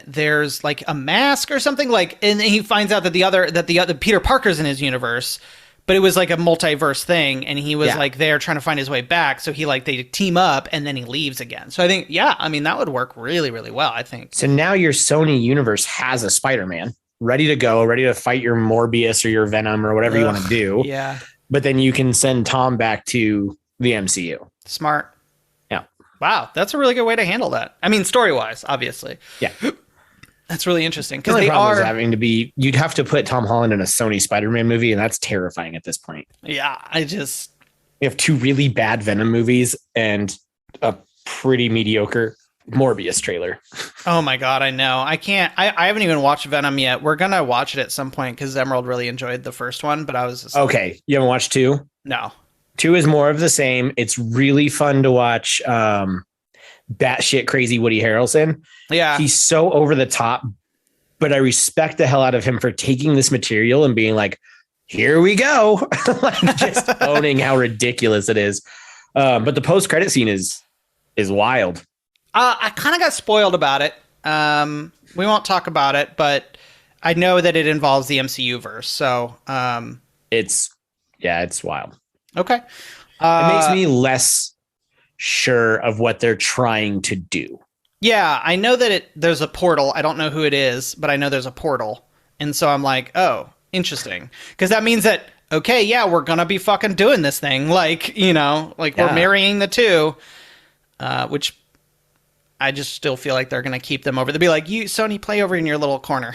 [SPEAKER 2] there's like a mask or something, like, and he finds out that the other Peter Parker's in his universe, but it was like a multiverse thing, and he was like there trying to find his way back. So they team up, and then he leaves again. So I think, that would work really, really well, I think.
[SPEAKER 3] So now your Sony universe has a Spider-Man ready to go, ready to fight your Morbius or your Venom or whatever you want to do.
[SPEAKER 2] Yeah.
[SPEAKER 3] But then you can send Tom back to the MCU.
[SPEAKER 2] Smart.
[SPEAKER 3] Yeah.
[SPEAKER 2] Wow. That's a really good way to handle that. I mean, story-wise, obviously.
[SPEAKER 3] Yeah.
[SPEAKER 2] That's really interesting because
[SPEAKER 3] you'd have to put Tom Holland in a Sony Spider-Man movie, and that's terrifying at this point.
[SPEAKER 2] Yeah,
[SPEAKER 3] we have 2 really bad Venom movies and a pretty mediocre Morbius trailer.
[SPEAKER 2] Oh my God, I know. I haven't even watched Venom yet. We're gonna watch it at some point because Emerald really enjoyed the first one, but I was just
[SPEAKER 3] okay. You haven't watched 2?
[SPEAKER 2] No.
[SPEAKER 3] 2 is more of the same. It's really fun to watch. Batshit crazy Woody Harrelson.
[SPEAKER 2] Yeah.
[SPEAKER 3] He's so over the top, but I respect the hell out of him for taking this material and being like, here we go. Like just owning how ridiculous it is. But the post-credit scene is wild.
[SPEAKER 2] I kind of got spoiled about it. We won't talk about it, but I know that it involves the MCU verse. So
[SPEAKER 3] it's wild.
[SPEAKER 2] Okay.
[SPEAKER 3] It makes me less sure of what they're trying to do.
[SPEAKER 2] Yeah, I know that there's a portal. I don't know who it is, but I know there's a portal. And so I'm like, oh, interesting. Because that means that, okay, yeah, we're going to be fucking doing this thing. Like, we're marrying the 2, which I just still feel like they're going to keep them over. They'll be like, you, Sony, play over in your little corner.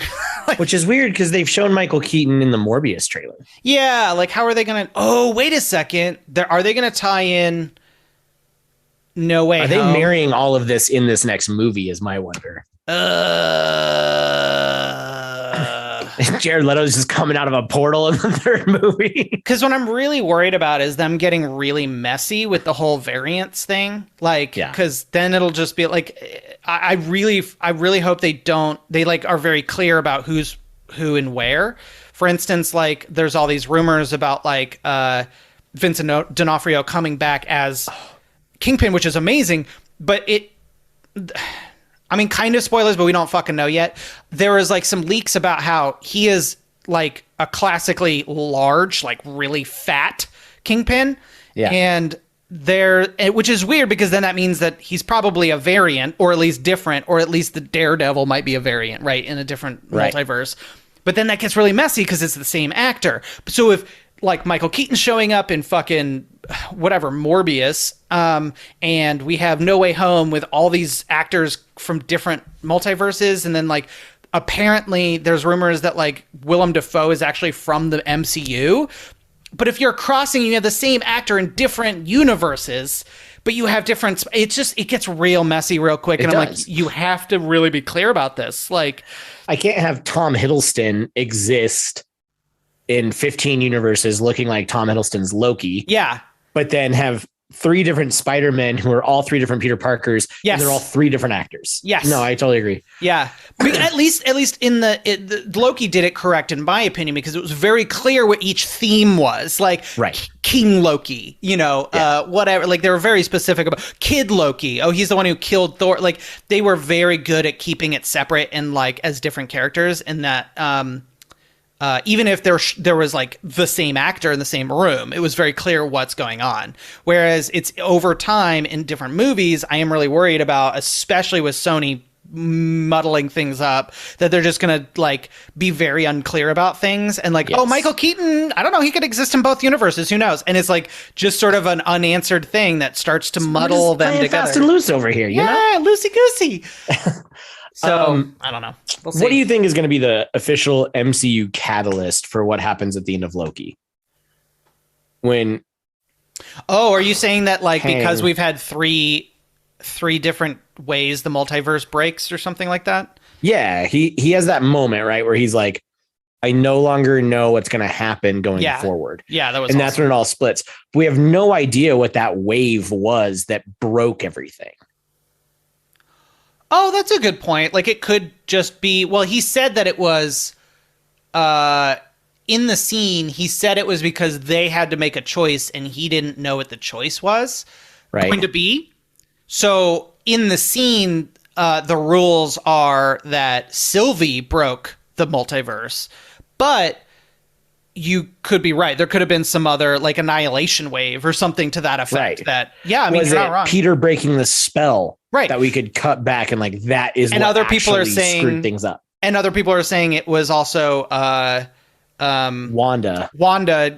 [SPEAKER 3] Which is weird because they've shown Michael Keaton in the Morbius trailer.
[SPEAKER 2] Yeah, like how are they going to... Oh, wait a second. Are they going to tie in... No Way
[SPEAKER 3] Home? Are they marrying all of this in this next movie is my wonder. Jared Leto's just coming out of a portal in the 3rd movie. Because
[SPEAKER 2] what I'm really worried about is them getting really messy with the whole variants thing. Like, because then it'll just be like, I really hope they are very clear about who's who and where. For instance, like there's all these rumors about like Vincent D'Onofrio coming back as Kingpin, which is amazing, but I mean, kind of spoilers, but we don't fucking know yet. There was like some leaks about how he is like a classically large, like really fat Kingpin.
[SPEAKER 3] Yeah.
[SPEAKER 2] And which is weird because then that means that he's probably a variant, or at least different, or at least the Daredevil might be a variant, right? In a different multiverse. But then that gets really messy because it's the same actor. So if like Michael Keaton's showing up in fucking whatever, Morbius, and we have No Way Home with all these actors from different multiverses, and then like apparently there's rumors that like Willem Dafoe is actually from the MCU. But if you're crossing, you have the same actor in different universes, but you have different, it gets real messy real quick. And I'm like, you have to really be clear about this. Like,
[SPEAKER 3] I can't have Tom Hiddleston exist in 15 universes looking like Tom Hiddleston's Loki.
[SPEAKER 2] Yeah.
[SPEAKER 3] But then have 3 different Spider-Men who are all 3 different Peter Parkers.
[SPEAKER 2] Yes.
[SPEAKER 3] And they're all 3 different actors.
[SPEAKER 2] Yes.
[SPEAKER 3] No, I totally agree.
[SPEAKER 2] Yeah. But at least in the Loki did it correct, in my opinion, because it was very clear what each theme was. Like, King Loki, whatever. Like, they were very specific about Kid Loki. Oh, he's the one who killed Thor. Like, they were very good at keeping it separate and like as different characters, and that even if there was like the same actor in the same room, it was very clear what's going on. Whereas it's over time in different movies, I am really worried about, especially with Sony muddling things up, that they're just gonna like be very unclear about things and like, oh, Michael Keaton, I don't know, he could exist in both universes, who knows? And it's like just sort of an unanswered thing that starts to muddle them together.
[SPEAKER 3] Fast and loose over here, you know?
[SPEAKER 2] Loosey goosey. So I don't know. We'll see.
[SPEAKER 3] What do you think is going to be the official MCU catalyst for what happens at the end of Loki?
[SPEAKER 2] Are you saying that like because we've had three different ways the multiverse breaks or something like that?
[SPEAKER 3] Yeah, he has that moment, right, where he's like, I no longer know what's going to happen going forward.
[SPEAKER 2] Yeah, that was,
[SPEAKER 3] and awesome. That's when it all splits. We have no idea what that wave was that broke everything.
[SPEAKER 2] Oh, that's a good point. Like, it could just be, well, he said that it was, in the scene, he said it was because they had to make a choice and he didn't know what the choice was going to be. So in the scene, the rules are that Sylvie broke the multiverse, but you could be right. There could have been some other like annihilation wave or something to that effect. That, I mean, you're not wrong.
[SPEAKER 3] Peter breaking the spell,
[SPEAKER 2] right? That
[SPEAKER 3] we could cut back and like that is.
[SPEAKER 2] And
[SPEAKER 3] what
[SPEAKER 2] other people are saying
[SPEAKER 3] screwed things up.
[SPEAKER 2] And other people are saying it was also Wanda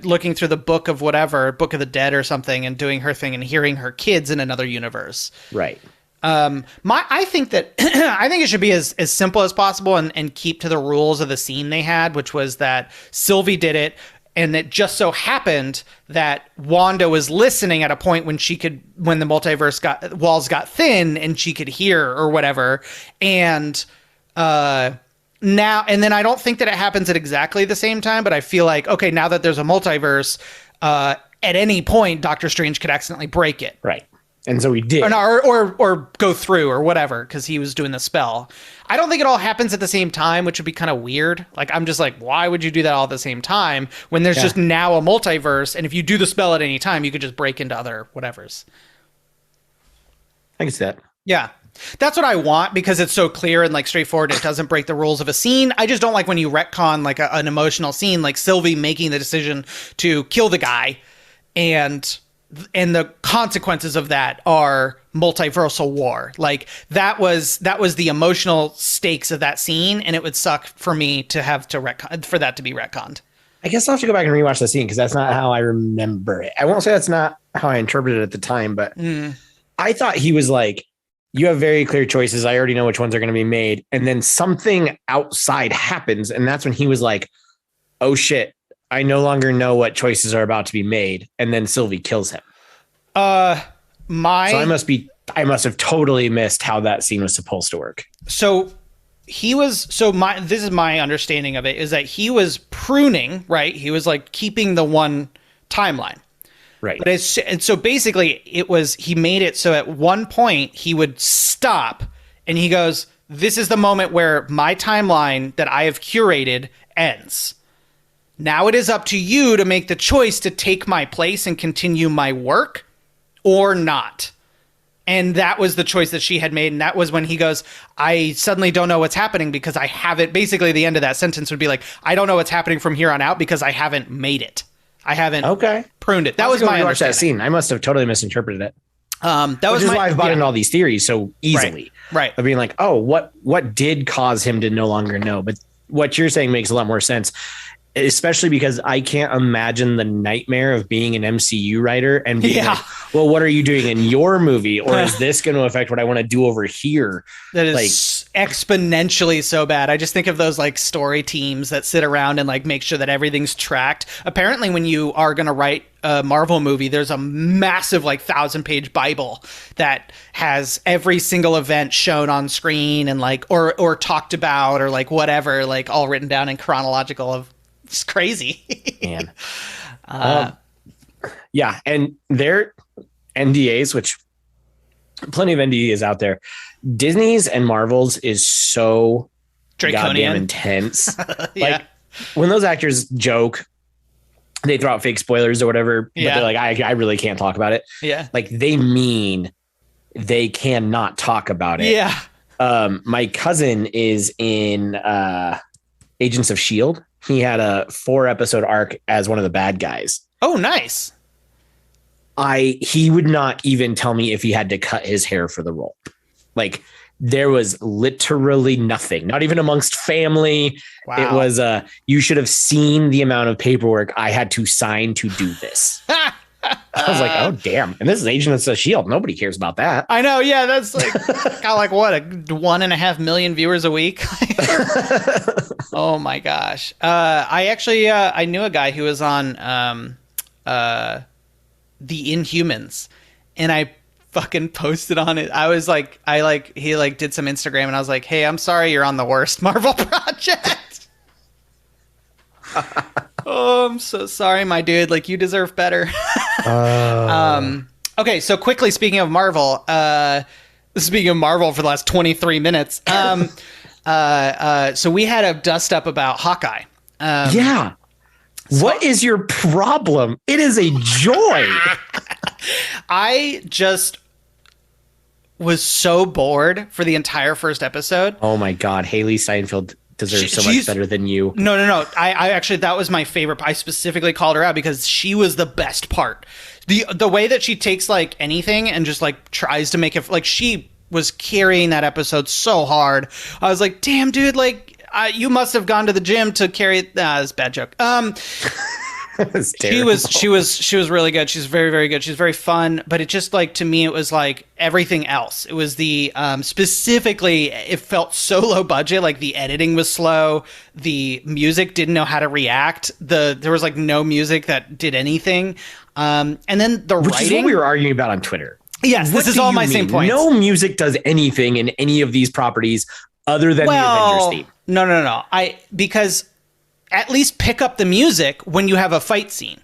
[SPEAKER 2] looking through the book of the dead or something, and doing her thing and hearing her kids in another universe.
[SPEAKER 3] Right.
[SPEAKER 2] I think that I think it should be as simple as possible and keep to the rules of the scene they had, which was that Sylvie did it, and it just so happened that Wanda was listening at a point when the multiverse walls got thin and she could hear or whatever. And now, and then I don't think that it happens at exactly the same time, but I feel like, okay, now that there's a multiverse, at any point, Doctor Strange could accidentally break it.
[SPEAKER 3] Right. And so he did.
[SPEAKER 2] Or go through or whatever, because he was doing the spell. I don't think it all happens at the same time, which would be kind of weird. Like, I'm just like, why would you do that all at the same time when there's just now a multiverse, and if you do the spell at any time, you could just break into other whatevers.
[SPEAKER 3] I can see that.
[SPEAKER 2] Yeah. That's what I want, because it's so clear and like straightforward. It doesn't break the rules of a scene. I just don't like when you retcon like an emotional scene, like Sylvie making the decision to kill the guy, and the consequences of that are multiversal war. Like, that was the emotional stakes of that scene, and it would suck for me to have to for that to be retconned.
[SPEAKER 3] I guess I'll have to go back and rewatch the scene, because that's not how I remember it. I won't say that's not how I interpreted it at the time, but I thought he was like, you have very clear choices. I already know which ones are going to be made. And then something outside happens, and that's when he was like, oh shit, I no longer know what choices are about to be made. And then Sylvie kills him. So I must have totally missed how that scene was supposed to work.
[SPEAKER 2] So this is my understanding of it, is that he was pruning, right? He was like keeping the one timeline.
[SPEAKER 3] Right.
[SPEAKER 2] And so basically he made it so at one point he would stop and he goes, this is the moment where my timeline that I have curated ends. Now it is up to you to make the choice to take my place and continue my work or not. And that was the choice that she had made. And that was when he goes, I suddenly don't know what's happening because I haven't, basically the end of that sentence would be like, I don't know what's happening from here on out because I haven't made it. I haven't pruned it. That was my understanding.
[SPEAKER 3] That scene. I must have totally misinterpreted it.
[SPEAKER 2] Which
[SPEAKER 3] is why I've bought into all these theories so easily.
[SPEAKER 2] Right.
[SPEAKER 3] Of being like, oh, what did cause him to no longer know? But what you're saying makes a lot more sense. Especially because I can't imagine the nightmare of being an MCU writer and being like, well, what are you doing in your movie? Or is this going to affect what I want to do over here?
[SPEAKER 2] That is like exponentially so bad. I just think of those like story teams that sit around and like make sure that everything's tracked. Apparently, when you are going to write a Marvel movie, there's a massive like 1,000-page Bible that has every single event shown on screen and like or talked about or like whatever, like all written down in chronological of. It's crazy.
[SPEAKER 3] Man. Yeah. And their NDAs, which plenty of NDAs out there, Disney's and Marvel's is so
[SPEAKER 2] draconian,
[SPEAKER 3] goddamn intense. Like when those actors joke, they throw out fake spoilers or whatever, but they're like, I really can't talk about it.
[SPEAKER 2] Yeah.
[SPEAKER 3] Like they mean they cannot talk about it.
[SPEAKER 2] Yeah.
[SPEAKER 3] My cousin is in Agents of S.H.I.E.L.D. He had a 4-episode arc as one of the bad guys.
[SPEAKER 2] Oh, nice.
[SPEAKER 3] He would not even tell me if he had to cut his hair for the role. Like there was literally nothing, not even amongst family. Wow. It was you should have seen the amount of paperwork I had to sign to do this. I was like, oh, damn. And this is Agents of S.H.I.E.L.D. Nobody cares about that.
[SPEAKER 2] I know. Yeah, that's like got like what, 1.5 million viewers a week. Oh my gosh. I actually I knew a guy who was on The Inhumans, and I fucking posted on it. I was like, he like did some Instagram, and I was like, hey, I'm sorry you're on the worst Marvel project. Oh, I'm so sorry, my dude. Like, you deserve better. Okay, so quickly, speaking of Marvel for the last 23 minutes, so we had a dust up about Hawkeye.
[SPEAKER 3] What is your problem? It is a joy.
[SPEAKER 2] I just was so bored for the entire first episode.
[SPEAKER 3] Oh my God, Haley Steinfeld deserves so much better than you.
[SPEAKER 2] No. I actually, that was my favorite. I specifically called her out because she was the best part. The way that she takes like anything and just like tries to make it like she was carrying that episode so hard. I was like, damn, dude, like you must have gone to the gym to carry it. That's a bad joke. She was really good. She's very, very good. She's very fun, but it just like, to me, it was like everything else. It was the, specifically, it felt so low budget. Like the editing was slow. The music didn't know how to react. There was like no music that did anything. And then the
[SPEAKER 3] Which
[SPEAKER 2] writing.
[SPEAKER 3] Is what we were arguing about on Twitter.
[SPEAKER 2] Yes, this is all my same points.
[SPEAKER 3] No music does anything in any of these properties other than the Avengers theme.
[SPEAKER 2] No. Because at least pick up the music when you have a fight scene.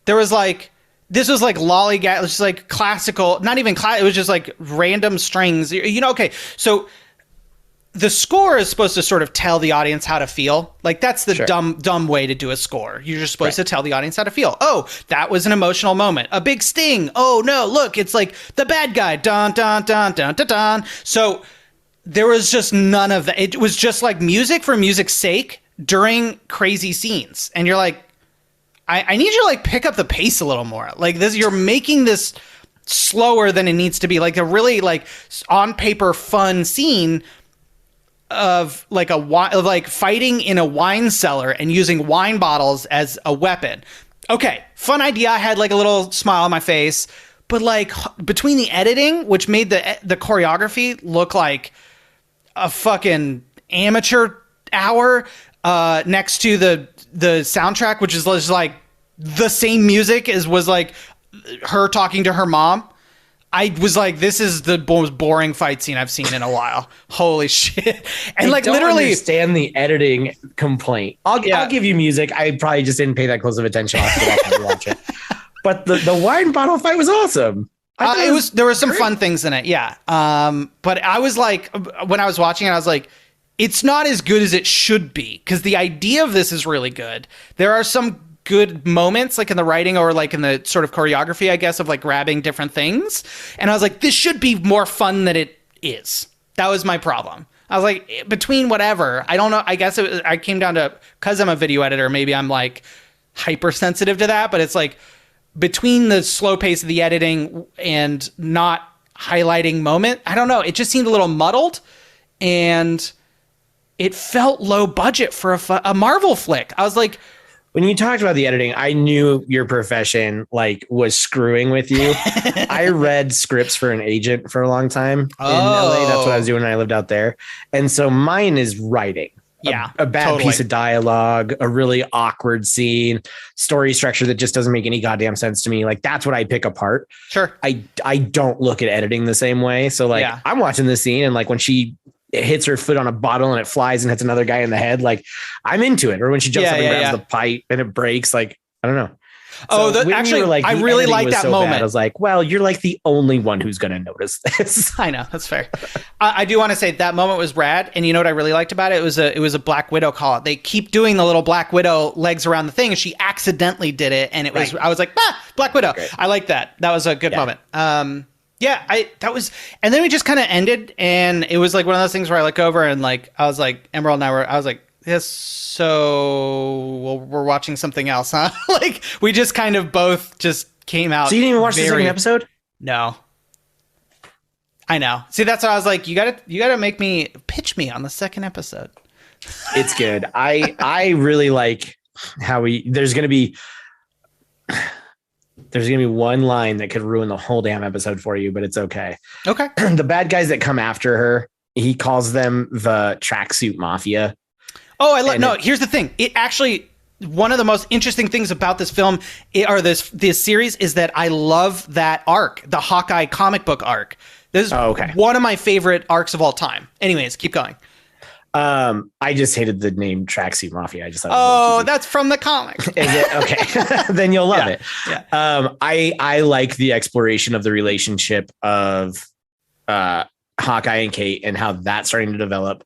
[SPEAKER 2] This was like lollygag. It was just like classical, not even it was just like random strings. Okay. So the score is supposed to sort of tell the audience how to feel. Like that's the dumb way to do a score. You're just supposed to tell the audience how to feel. Oh, that was an emotional moment. A big sting. Oh no, look, it's like the bad guy. Dun, dun, dun, dun, dun, dun. So there was just none of that. It was just like music for music's sake during crazy scenes. And you're like, I need you to like pick up the pace a little more. Like this, you're making this slower than it needs to be. Like a really like on paper fun scene of like fighting in a wine cellar and using wine bottles as a weapon. Okay, fun idea. I had like a little smile on my face, but like between the editing, which made the choreography look like a fucking amateur hour, next to the soundtrack, which is just like the same music as was like her talking to her mom. I was like, this is the most boring fight scene I've seen in a while. Holy shit. And like literally
[SPEAKER 3] understand the editing complaint. I'll give you music. I probably just didn't pay that close of attention. I'll have to go back and watch it. But the wine bottle fight was awesome.
[SPEAKER 2] There were some fun things in it. Yeah. But I was like, when I was watching it, I was like, it's not as good as it should be because the idea of this is really good. There are some good moments, like in the writing or like in the sort of choreography, I guess, of like grabbing different things. And I was like, this should be more fun than it is. That was my problem. I was like, between whatever, I don't know. I guess I came down to, because I'm a video editor, maybe I'm like hypersensitive to that, but it's like between the slow pace of the editing and not highlighting moment, I don't know. It just seemed a little muddled, and it felt low budget for a Marvel flick. I was like,
[SPEAKER 3] when you talked about the editing, I knew your profession like was screwing with you. I read scripts for an agent for a long time in LA. That's what I was doing when I lived out there. And so mine is writing.
[SPEAKER 2] Yeah,
[SPEAKER 3] a bad piece of dialogue, a really awkward scene, story structure that just doesn't make any goddamn sense to me. Like, that's what I pick apart.
[SPEAKER 2] Sure.
[SPEAKER 3] I don't look at editing the same way. So like, I'm watching this scene, and like when she hits her foot on a bottle and it flies and hits another guy in the head, like I'm into it. Or when she jumps up and grabs the pipe and it breaks, like, I don't know.
[SPEAKER 2] Actually, like, I really like that moment.
[SPEAKER 3] I was like, well, you're like the only one who's going to notice this.
[SPEAKER 2] I know, that's fair. I do want to say that moment was rad. And you know what I really liked about it? It was a Black Widow call. They keep doing the little Black Widow legs around the thing, and she accidentally did it. And it was, I was like, Black Widow. Great. I like that. That was a good moment. And then we just kind of ended, and it was like one of those things where I look over and like, I was like, Emerald and I was like, yes, so we're watching something else, huh? Like, we just kind of both just came out.
[SPEAKER 3] So you didn't even watch the second episode?
[SPEAKER 2] No. I know. See, that's what I was like, you gotta pitch me on the second episode.
[SPEAKER 3] It's good. I really like how there's gonna be one line that could ruin the whole damn episode for you, but it's okay.
[SPEAKER 2] Okay.
[SPEAKER 3] The bad guys that come after her, he calls them the tracksuit mafia.
[SPEAKER 2] Oh, here's the thing. It actually, one of the most interesting things about this film this series is that I love that arc, the Hawkeye comic book arc. This is one of my favorite arcs of all time. Anyways, keep going.
[SPEAKER 3] I just hated the name Tracksuit Mafia. I just thought
[SPEAKER 2] that's from the comics.
[SPEAKER 3] Is it? Okay. Then you'll love it.
[SPEAKER 2] Yeah.
[SPEAKER 3] I like the exploration of the relationship of Hawkeye and Kate and how that's starting to develop.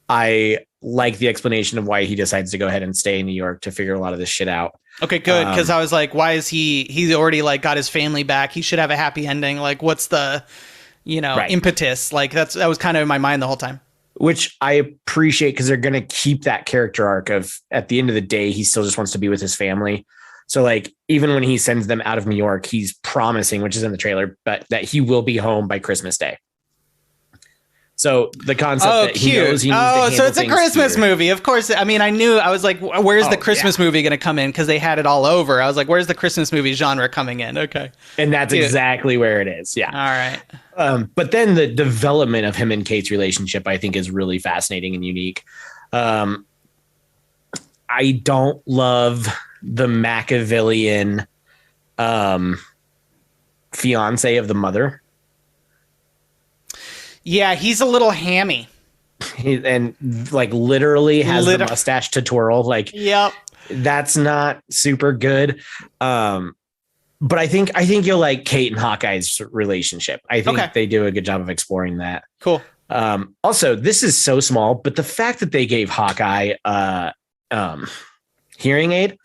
[SPEAKER 3] I like the explanation of why he decides to go ahead and stay in New York to figure a lot of this shit out.
[SPEAKER 2] Okay, good. Because I was like, why is he's already like got his family back? He should have a happy ending. Like, what's the, impetus? Like, that was kind of in my mind the whole time.
[SPEAKER 3] Which I appreciate, because they're going to keep that character arc of, at the end of the day, he still just wants to be with his family. So like, even when he sends them out of New York, he's promising, which is in the trailer, but that he will be home by Christmas Day. So the concept that he knows he needs to handle
[SPEAKER 2] so it's a Christmas
[SPEAKER 3] here.
[SPEAKER 2] movie. Of course. I mean, I was like, where's the Christmas movie going to come in? Because they had it all over. I was like, where's the Christmas movie genre coming in? Okay.
[SPEAKER 3] And that's exactly where it is. Yeah.
[SPEAKER 2] All right.
[SPEAKER 3] But then the development of him and Kate's relationship, I think, is really fascinating and unique. I don't love the Machiavellian fiance of the mother.
[SPEAKER 2] Yeah, he's a little hammy.
[SPEAKER 3] And like literally has the mustache to twirl. Like,
[SPEAKER 2] yep.
[SPEAKER 3] That's not super good. But I think you'll like Kate and Hawkeye's relationship. I think they do a good job of exploring that.
[SPEAKER 2] Cool.
[SPEAKER 3] Also, this is so small, but the fact that they gave Hawkeye hearing aid.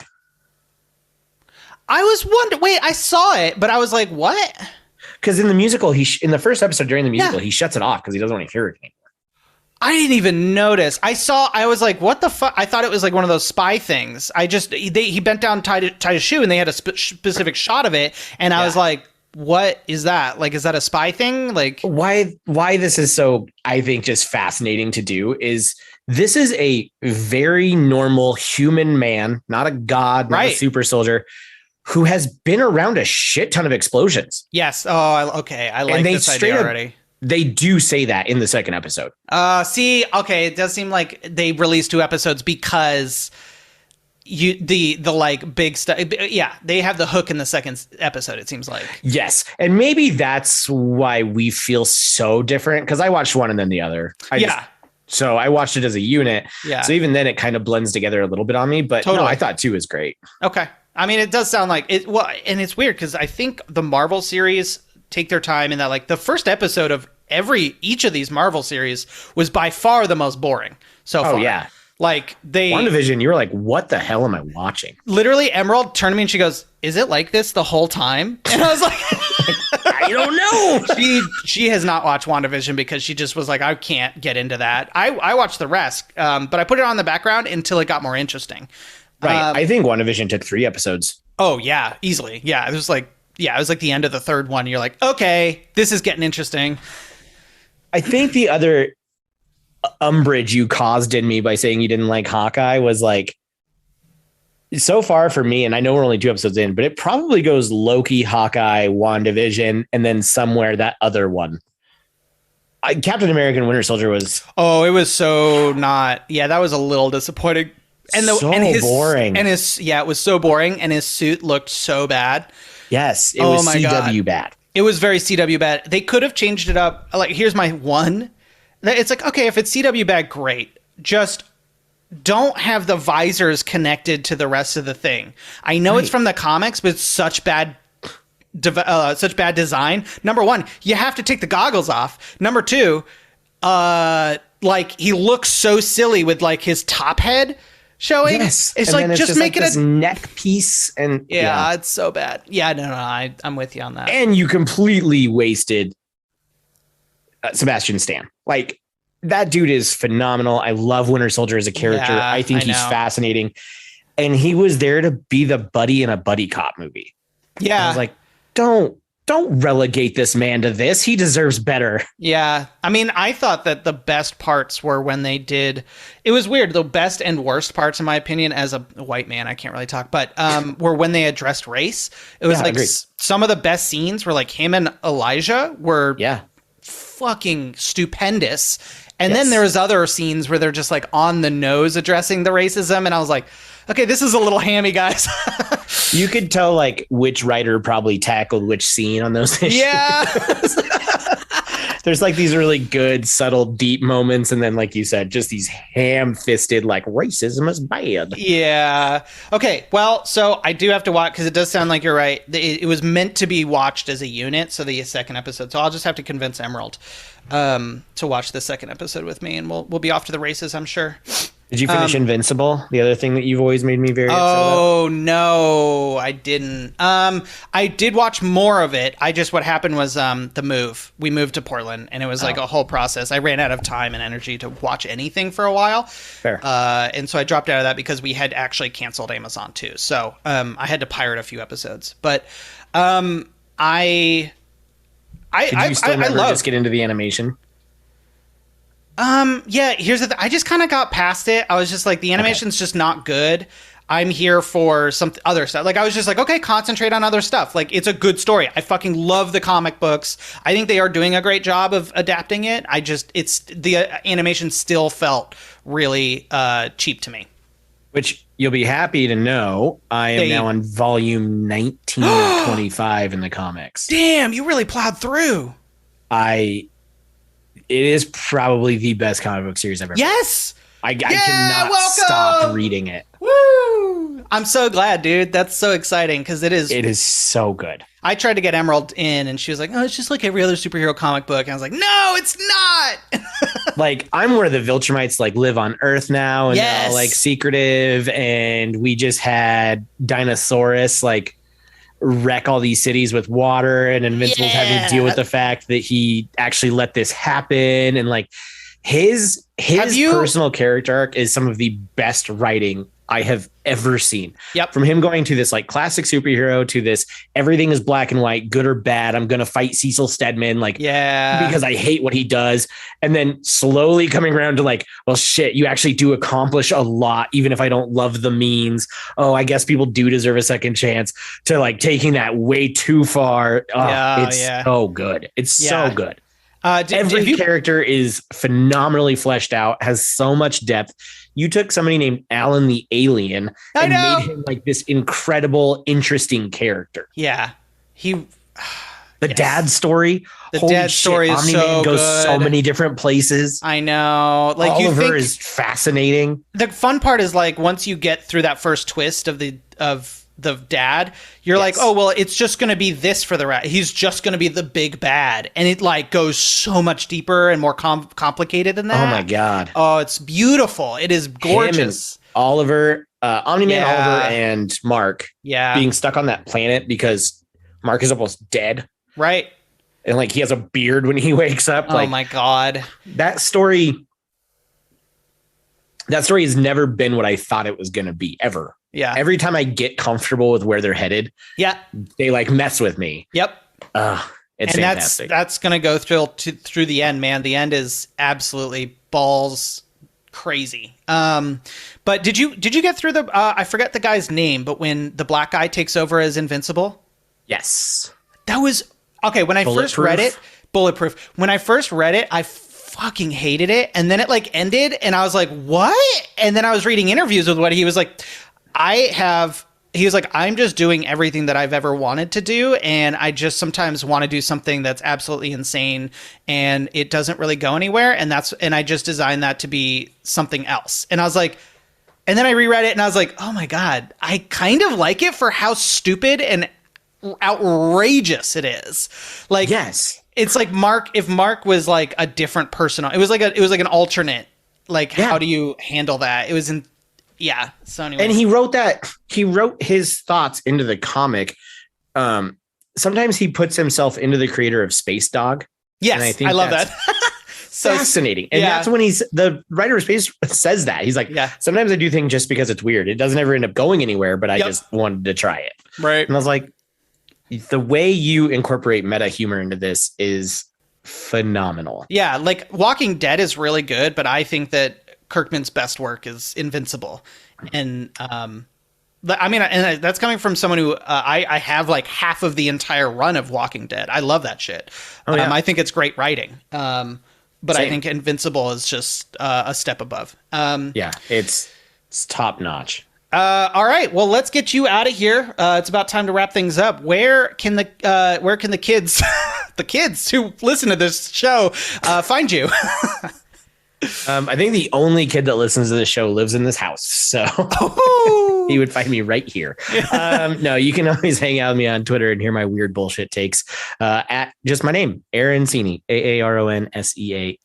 [SPEAKER 2] I was wondering. Wait, I saw it, but I was like, what?
[SPEAKER 3] Because in the musical, in the first episode during the musical, he shuts it off because he doesn't want to hear it anymore.
[SPEAKER 2] I didn't even notice. I was like, what the fuck? I thought it was like one of those spy things. He bent down, tied his shoe, and they had a specific shot of it. And I was like, what is that? Like, is that a spy thing? Like,
[SPEAKER 3] why this is so, I think, just fascinating to do is this is a very normal human man, not a god, not a super soldier, who has been around a shit ton of explosions.
[SPEAKER 2] Yes. Oh, okay. I like this idea already.
[SPEAKER 3] They do say that in the second episode.
[SPEAKER 2] Okay. It does seem like they released 2 episodes because the like big stuff. Yeah. They have the hook in the second episode, it seems like.
[SPEAKER 3] Yes. And maybe that's why we feel so different. Cause I watched one and then the other. So I watched it as a unit.
[SPEAKER 2] Yeah.
[SPEAKER 3] So even then it kind of blends together a little bit on me, but no, I thought 2 was great.
[SPEAKER 2] Okay. I mean, it does sound like it. Well, and it's weird because I think the Marvel series take their time in that, like, the first episode of each of these Marvel series was by far the most boring so far.
[SPEAKER 3] Yeah.
[SPEAKER 2] Like they
[SPEAKER 3] WandaVision, you were like, what the hell am I watching?
[SPEAKER 2] literally Emerald turned to me and she goes, "Is it like this the whole time?" And I was like,
[SPEAKER 3] I don't know.
[SPEAKER 2] she has not watched WandaVision because she just was like, I can't get into that. I watched the rest, but I put it on in the background until it got more interesting.
[SPEAKER 3] Right. I think WandaVision took 3 episodes.
[SPEAKER 2] Oh yeah, easily. Yeah, it was like the end of the third one. You're like, okay, this is getting interesting.
[SPEAKER 3] I think the other umbrage you caused in me by saying you didn't like Hawkeye was like, so far for me, and I know we're only 2 episodes in, but it probably goes Loki, Hawkeye, WandaVision, and then somewhere that other one. Captain America and Winter Soldier was...
[SPEAKER 2] Oh, it was so not... Yeah, that was a little disappointing. And
[SPEAKER 3] boring.
[SPEAKER 2] And it was so boring, and his suit looked so bad.
[SPEAKER 3] Yes, it was CW bad.
[SPEAKER 2] It was very CW bad. They could have changed it up. Like, here's my one. It's like, okay, if it's CW bad, great. Just don't have the visors connected to the rest of the thing. I know it's from the comics, but it's such bad design. Number one, you have to take the goggles off. Number two, like he looks so silly with like his top head showing.
[SPEAKER 3] Yes.
[SPEAKER 2] It's
[SPEAKER 3] and
[SPEAKER 2] like just make
[SPEAKER 3] like
[SPEAKER 2] it a
[SPEAKER 3] neck piece. And
[SPEAKER 2] it's so bad. Yeah, no, I'm with you on that.
[SPEAKER 3] And you completely wasted Sebastian Stan. Like, that dude is phenomenal. I love Winter Soldier as a character.
[SPEAKER 2] Yeah,
[SPEAKER 3] I think he's fascinating. And he was there to be the buddy in a buddy cop movie.
[SPEAKER 2] Yeah.
[SPEAKER 3] And I was like, don't relegate this man to this. He deserves better.
[SPEAKER 2] Yeah. I mean, I thought that the best parts were when they did, it was weird. The best and worst parts, in my opinion, as a white man, I can't really talk, but were when they addressed race. It was like some of the best scenes were like him and Elijah were fucking stupendous. And then there was other scenes where they're just like on the nose addressing the racism. And I was like, okay, this is a little hammy, guys.
[SPEAKER 3] You could tell like which writer probably tackled which scene on those issues.
[SPEAKER 2] Yeah.
[SPEAKER 3] There's like these really good, subtle, deep moments. And then, like you said, just these ham-fisted, like, racism is bad.
[SPEAKER 2] Yeah. Okay. Well, so I do have to watch, because it does sound like you're right. It was meant to be watched as a unit, so the second episode. So I'll just have to convince Emerald to watch the second episode with me, and we'll be off to the races, I'm sure.
[SPEAKER 3] Did you finish Invincible? The other thing that you've always made me very upset about?
[SPEAKER 2] Oh, no, I didn't. I did watch more of it. What happened was the move. We moved to Portland, and it was like a whole process. I ran out of time and energy to watch anything for a while. Fair. And so I dropped out of that because we had actually canceled Amazon too. So I had to pirate a few episodes. But Could
[SPEAKER 3] you still never just get into the animation?
[SPEAKER 2] Yeah, here's the thing. I just kind of got past it. I was just like, the animation's just not good. I'm here for some other stuff. Like, I was just like, okay, concentrate on other stuff. Like, it's a good story. I fucking love the comic books. I think they are doing a great job of adapting it. The animation still felt really cheap to me. Which
[SPEAKER 3] you'll be happy to know, I am now on volume 19 of 25 in the comics.
[SPEAKER 2] Damn, you really plowed through.
[SPEAKER 3] It is probably the best comic book series ever.
[SPEAKER 2] Yes.
[SPEAKER 3] I cannot stop reading it.
[SPEAKER 2] Woo! I'm so glad, dude. That's so exciting because it is.
[SPEAKER 3] It is so good.
[SPEAKER 2] I tried to get Emerald in, and she was like, "Oh, it's just like every other superhero comic book." And I was like, "No, it's not."
[SPEAKER 3] Like, I'm where the Viltrumites like live on Earth now, and they're all like secretive, and we just had Dinosaurus like wreck all these cities with water, and Invincible's having to deal with the fact that he actually let this happen, and like his personal character arc is some of the best writing I have ever seen.
[SPEAKER 2] Yep.
[SPEAKER 3] From him going to this like classic superhero to this everything is black and white, good or bad, I'm gonna fight Cecil Stedman because I hate what he does, and then slowly coming around to like, well shit, you actually do accomplish a lot even if I don't love the means. Oh, I guess people do deserve a second chance, to like taking that way too far. It's so good. It's so good. Every character is phenomenally fleshed out, has so much depth. You took somebody named Alan the Alien and made him like this incredible, interesting character.
[SPEAKER 2] Yeah.
[SPEAKER 3] The dad story.
[SPEAKER 2] The dad story is so
[SPEAKER 3] goes
[SPEAKER 2] good.
[SPEAKER 3] So many different places.
[SPEAKER 2] I know. Like,
[SPEAKER 3] Oliver is fascinating.
[SPEAKER 2] The fun part is like once you get through that first twist of the dad, you're like, oh, well, it's just going to be this for the rat. He's just going to be the big bad. And it like goes so much deeper and more complicated than that.
[SPEAKER 3] Oh my God.
[SPEAKER 2] Oh, it's beautiful. It is gorgeous.
[SPEAKER 3] Oliver, Omni-Man, Oliver, and Mark being stuck on that planet because Mark is almost dead.
[SPEAKER 2] Right.
[SPEAKER 3] And like he has a beard when he wakes up.
[SPEAKER 2] Oh my God.
[SPEAKER 3] That story has never been what I thought it was going to be ever.
[SPEAKER 2] Yeah.
[SPEAKER 3] Every time I get comfortable with where they're headed, they like mess with me.
[SPEAKER 2] Yep.
[SPEAKER 3] It's
[SPEAKER 2] and
[SPEAKER 3] fantastic.
[SPEAKER 2] That's going to go through the end, man. The end is absolutely balls crazy. But did you get through the I forget the guy's name, but when the black guy takes over as Invincible?
[SPEAKER 3] Yes.
[SPEAKER 2] That was okay. When I first read it, Bulletproof. When I first read it, I fucking hated it. And then it like ended and I was like, what? And then I was reading interviews with what he was like, he was like, I'm just doing everything that I've ever wanted to do. And I just sometimes want to do something that's absolutely insane and it doesn't really go anywhere. And I just designed that to be something else. And I was like, and then I reread it and I was like, oh my God, I kind of like it for how stupid and outrageous it is. Like,
[SPEAKER 3] yes,
[SPEAKER 2] it's like if Mark was like a different person, it was like an alternate, like, how do you handle that? It was so anyway.
[SPEAKER 3] And he wrote his thoughts into the comic. Sometimes he puts himself into the creator of Space Dog.
[SPEAKER 2] Yes, I love that.
[SPEAKER 3] So fascinating. And that's when the writer of Space says that. He's like, sometimes I do things just because it's weird. It doesn't ever end up going anywhere, but I just wanted to try it.
[SPEAKER 2] Right.
[SPEAKER 3] And I was like, the way you incorporate meta humor into this is phenomenal. Yeah.
[SPEAKER 2] Like Walking Dead is really good, but I think that Kirkman's best work is Invincible. And, I mean, and that's coming from someone who I have like half of the entire run of Walking Dead. I love that shit. I think it's great writing. But I think Invincible is just a step above.
[SPEAKER 3] It's top notch.
[SPEAKER 2] All right, well, let's get you out of here. It's about time to wrap things up. Where can the kids, the kids who listen to this show, find you?
[SPEAKER 3] I think the only kid that listens to the show lives in this house, so he would find me right here. No, you can always hang out with me on Twitter and hear my weird bullshit takes at just my name, Aaron Seaney, AARONSEANEY.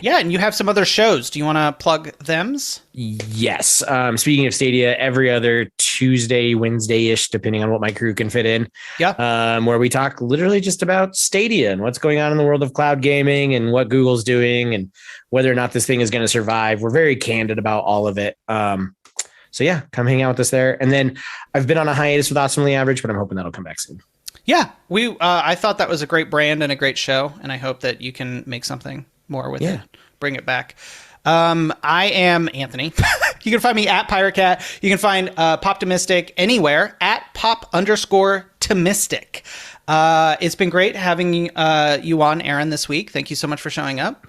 [SPEAKER 2] Yeah, and you have some other shows. Do you want to plug thems?
[SPEAKER 3] Yes. Speaking of Stadia, every other Tuesday, Wednesday-ish, depending on what my crew can fit in.
[SPEAKER 2] Yeah.
[SPEAKER 3] Where we talk literally just about Stadia and what's going on in the world of cloud gaming and what Google's doing and whether or not this thing is going to survive. We're very candid about all of it. So yeah, come hang out with us there. And then I've been on a hiatus with Awesomely Average, but I'm hoping that'll come back soon.
[SPEAKER 2] Yeah, I thought that was a great brand and a great show, and I hope that you can make something more with it. Bring it back. I am Anthony. You can find me at PirateCat. You can find Pop-timistic anywhere at Pop_timistic. It's been great having you on, Aaron, this week. Thank you so much for showing up.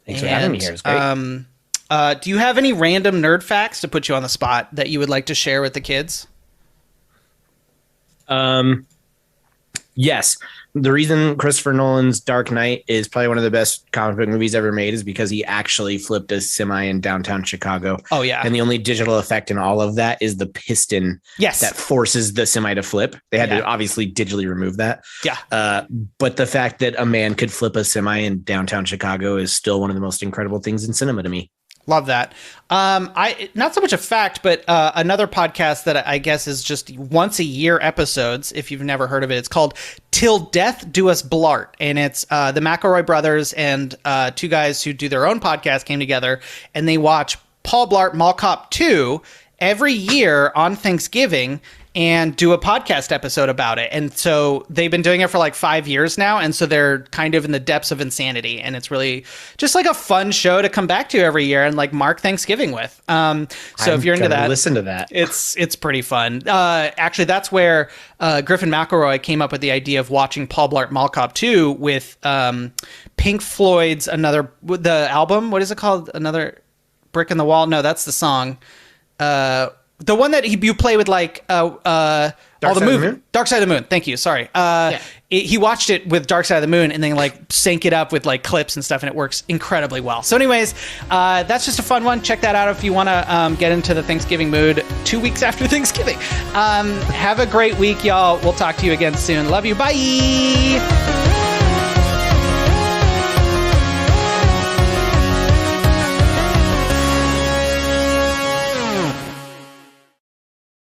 [SPEAKER 3] Thanks for having me here. It's great.
[SPEAKER 2] Do you have any random nerd facts to put you on the spot that you would like to share with the kids?
[SPEAKER 3] Yes. The reason Christopher Nolan's Dark Knight is probably one of the best comic book movies ever made is because he actually flipped a semi in downtown Chicago.
[SPEAKER 2] Oh, yeah.
[SPEAKER 3] And the only digital effect in all of that is the piston that forces the semi to flip. They had to obviously digitally remove that.
[SPEAKER 2] Yeah.
[SPEAKER 3] But the fact that a man could flip a semi in downtown Chicago is still one of the most incredible things in cinema to me.
[SPEAKER 2] Love that. Not so much a fact, but another podcast that I guess is just once a year episodes. If you've never heard of it, it's called Till Death Do Us Blart. And it's the McElroy brothers and two guys who do their own podcast came together and they watch Paul Blart Mall Cop 2 every year on Thanksgiving and do a podcast episode about it. And so they've been doing it for like 5 years now. And so they're kind of in the depths of insanity. And it's really just like a fun show to come back to every year and like mark Thanksgiving with. So if you're into that,
[SPEAKER 3] listen to that.
[SPEAKER 2] It's pretty fun. Actually, that's where Griffin McElroy came up with the idea of watching Paul Blart Mall Cop 2 with Pink Floyd's the album. What is it called? Another Brick in the Wall? No, that's the song. The one that you play with like all the
[SPEAKER 3] Side of the
[SPEAKER 2] movie,
[SPEAKER 3] Moon?
[SPEAKER 2] Dark Side of the Moon. Thank you. Sorry. He watched it with Dark Side of the Moon and then like sync it up with like clips and stuff, and it works incredibly well. So, anyways, that's just a fun one. Check that out if you want to get into the Thanksgiving mood 2 weeks after Thanksgiving. Have a great week, y'all. We'll talk to you again soon. Love you. Bye.